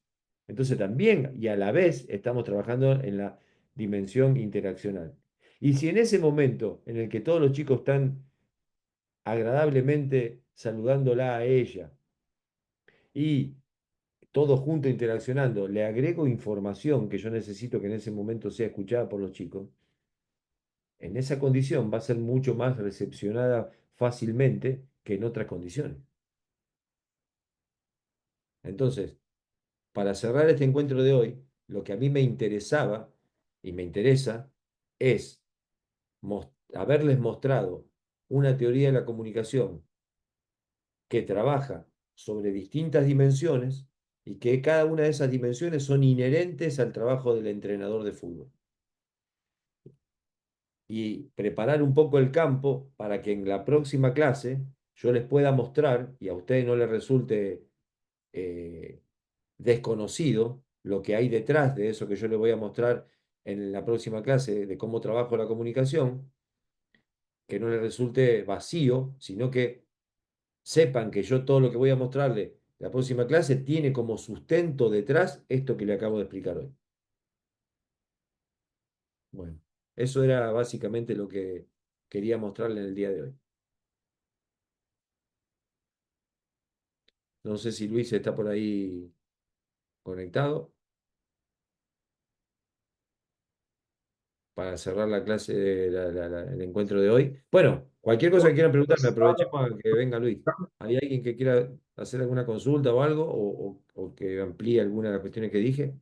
Entonces también y a la vez estamos trabajando en la dimensión interaccional. Y si en ese momento en el que todos los chicos están agradablemente saludándola a ella y todos juntos interaccionando, le agrego información que yo necesito que en ese momento sea escuchada por los chicos, en esa condición va a ser mucho más recepcionada fácilmente que en otras condiciones. Entonces, para cerrar este encuentro de hoy, lo que a mí me interesaba y me interesa es haberles mostrado una teoría de la comunicación que trabaja sobre distintas dimensiones y que cada una de esas dimensiones son inherentes al trabajo del entrenador de fútbol. Y preparar un poco el campo para que en la próxima clase yo les pueda mostrar y a ustedes no les resulte eh, desconocido lo que hay detrás de eso que yo les voy a mostrar en la próxima clase de cómo trabajo la comunicación, que no les resulte vacío, sino que sepan que yo todo lo que voy a mostrarle la próxima clase tiene como sustento detrás esto que le acabo de explicar hoy. Bueno, eso era básicamente lo que quería mostrarle en el día de hoy. No sé si Luis está por ahí conectado. para cerrar la clase, el encuentro de hoy. Bueno, cualquier cosa que quieran preguntarme, aprovechemos a que venga Luis. ¿Hay alguien que quiera hacer alguna consulta o algo, o que amplíe alguna de las cuestiones que dije?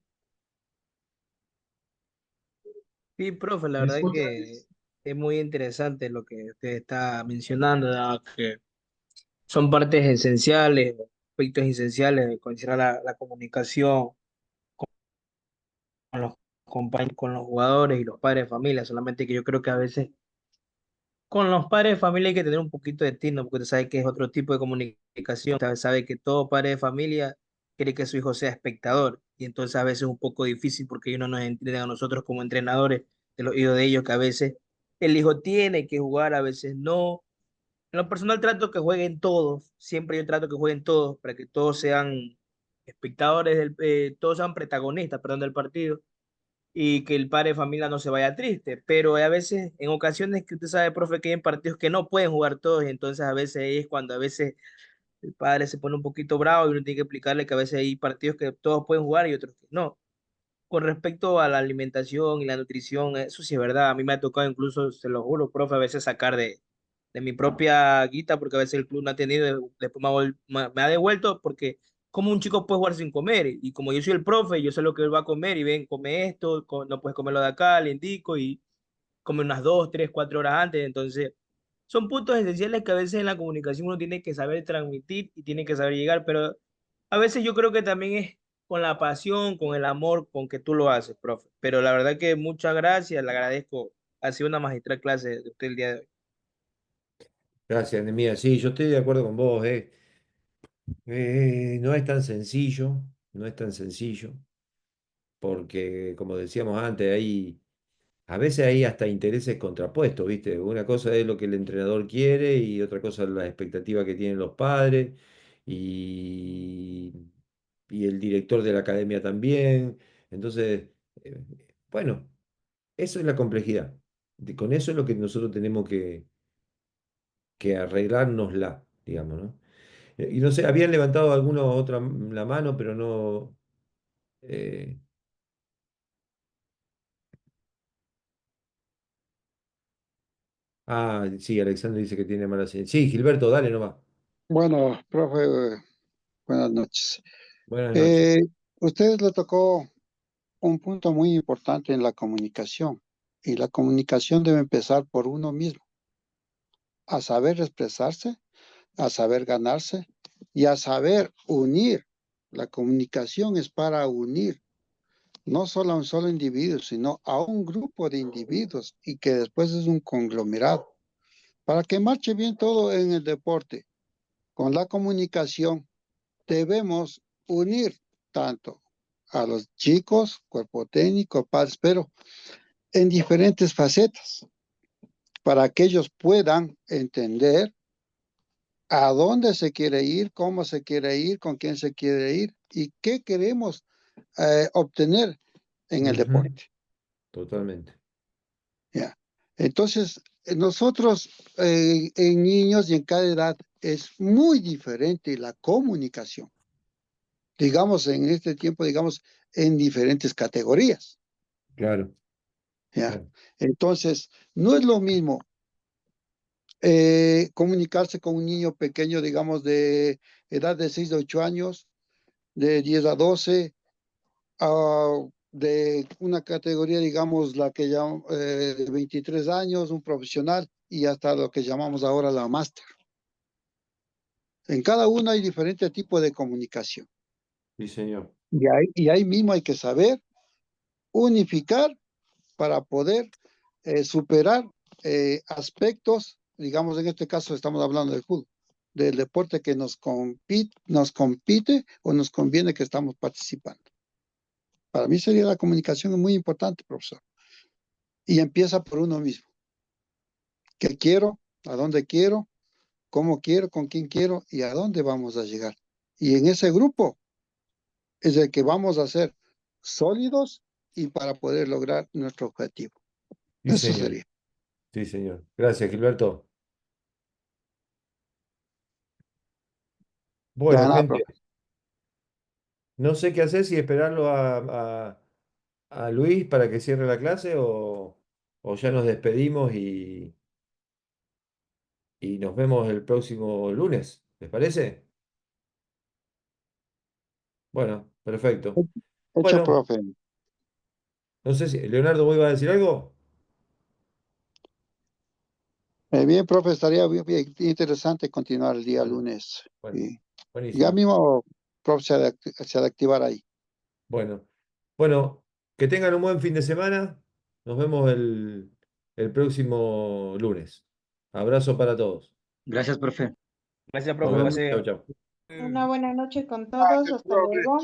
Sí, profe, la ¿Me verdad escuchas? que es muy interesante lo que usted está mencionando, ¿no? Que son partes esenciales, aspectos esenciales de considerar la comunicación con los compañeros, con los jugadores y los padres de familia, solamente que yo creo que a veces con los padres de familia hay que tener un poquito de tino, porque usted sabe que es otro tipo de comunicación. Usted sabe que todo padre de familia quiere que su hijo sea espectador. Y entonces a veces es un poco difícil porque ellos no nos entienden a nosotros como entrenadores de los hijos de ellos, que a veces el hijo tiene que jugar, a veces no. En lo personal trato que jueguen todos, siempre yo trato que jueguen todos para que todos sean espectadores, todos sean protagonistas, perdón, del partido y que el padre de familia no se vaya triste. Pero a veces, en ocasiones que usted sabe, profe, que hay partidos que no pueden jugar todos, y entonces a veces es cuando a veces el padre se pone un poquito bravo y uno tiene que explicarle que a veces hay partidos que todos pueden jugar y otros que no. Con respecto a la alimentación y la nutrición, eso sí es verdad. A mí me ha tocado incluso, se lo juro, profe, a veces sacar de mi propia guita, porque a veces el club no ha tenido, después me ha devuelto, porque como un chico puede jugar sin comer, y como yo soy el profe, yo sé lo que él va a comer, y ven, come esto, no puedes comerlo de acá, le indico, y come unas 2, 3, 4 horas antes, entonces son puntos esenciales que a veces en la comunicación uno tiene que saber transmitir y tiene que saber llegar, pero a veces yo creo que también es con la pasión, con el amor con que tú lo haces, profe. Pero la verdad que muchas gracias, le agradezco. Ha sido una magistral clase de usted el día de hoy. Gracias, Nemía. Sí, yo estoy de acuerdo con vos. No es tan sencillo, no es tan sencillo, porque como decíamos antes, a veces hay hasta intereses contrapuestos, ¿viste? Una cosa es lo que el entrenador quiere y otra cosa es la expectativa que tienen los padres y, y el director de la academia también. Entonces, eh, bueno, eso es la complejidad. Con eso es lo que nosotros tenemos que arreglárnosla, digamos, ¿no? Y no sé, habían levantado algunos otra la mano, pero no. eh, sí, Alexander dice que tiene mala señal. Sí, Gilberto, dale nomás. Bueno, profe, buenas noches. Buenas noches. Eh, Usted le tocó un punto muy importante en la comunicación y la comunicación debe empezar por uno mismo, a saber expresarse, a saber ganarse y a saber unir. La comunicación es para unir no solo a un solo individuo, sino a un grupo de individuos y que después es un conglomerado. Para que marche bien todo en el deporte, con la comunicación debemos unir tanto a los chicos, cuerpo técnico, padres, pero en diferentes facetas, para que ellos puedan entender a dónde se quiere ir, cómo se quiere ir, con quién se quiere ir y qué queremos obtener en el Ujú, deporte. totalmente. ¿Ya? Entonces, nosotros en niños y en cada edad es muy diferente la comunicación. Digamos, en este tiempo, digamos, en diferentes categorías, Claro, ¿ya? claro. Entonces, no es lo mismo comunicarse con un niño pequeño, digamos, de edad de 6 a 8 años, de 10 a 12, de una categoría, digamos, la que llamamos de 23 años, un profesional, y hasta lo que llamamos ahora la máster. En cada uno hay diferente tipo de comunicación. Sí, señor. Y ahí mismo hay que saber unificar para poder superar aspectos, digamos, en este caso estamos hablando del fútbol, del deporte que nos compite o nos conviene que estamos participando. Para mí sería la comunicación muy importante, profesor. Y empieza por uno mismo. ¿Qué quiero? ¿A dónde quiero? ¿Cómo quiero? ¿Con quién quiero? ¿Y a dónde vamos a llegar? Y en ese grupo es el que vamos a ser sólidos y para poder lograr nuestro objetivo. Sí, Eso señor. sería. Sí, señor. Gracias, Gilberto. Ya Bueno, nada, gente, profe. no sé qué hacer, si esperarlo a Luis para que cierre la clase o... o ya nos despedimos y nos vemos el próximo lunes. ¿Les parece? Bueno, perfecto. Hecho, Bueno, profe. no sé si, Leonardo, ¿vos ibas a decir algo? Bien, profe, estaría bien interesante continuar el día Bueno, lunes. bueno, Y ya buenísimo. mismo, profe, se ha de activar ahí. Bueno, bueno, que tengan un buen fin de semana. Nos vemos el próximo lunes. Abrazo para todos. Gracias, profe. Gracias, Nos profe. vemos. Pase Chau, chau. Una buena noche con todos. Hasta luego.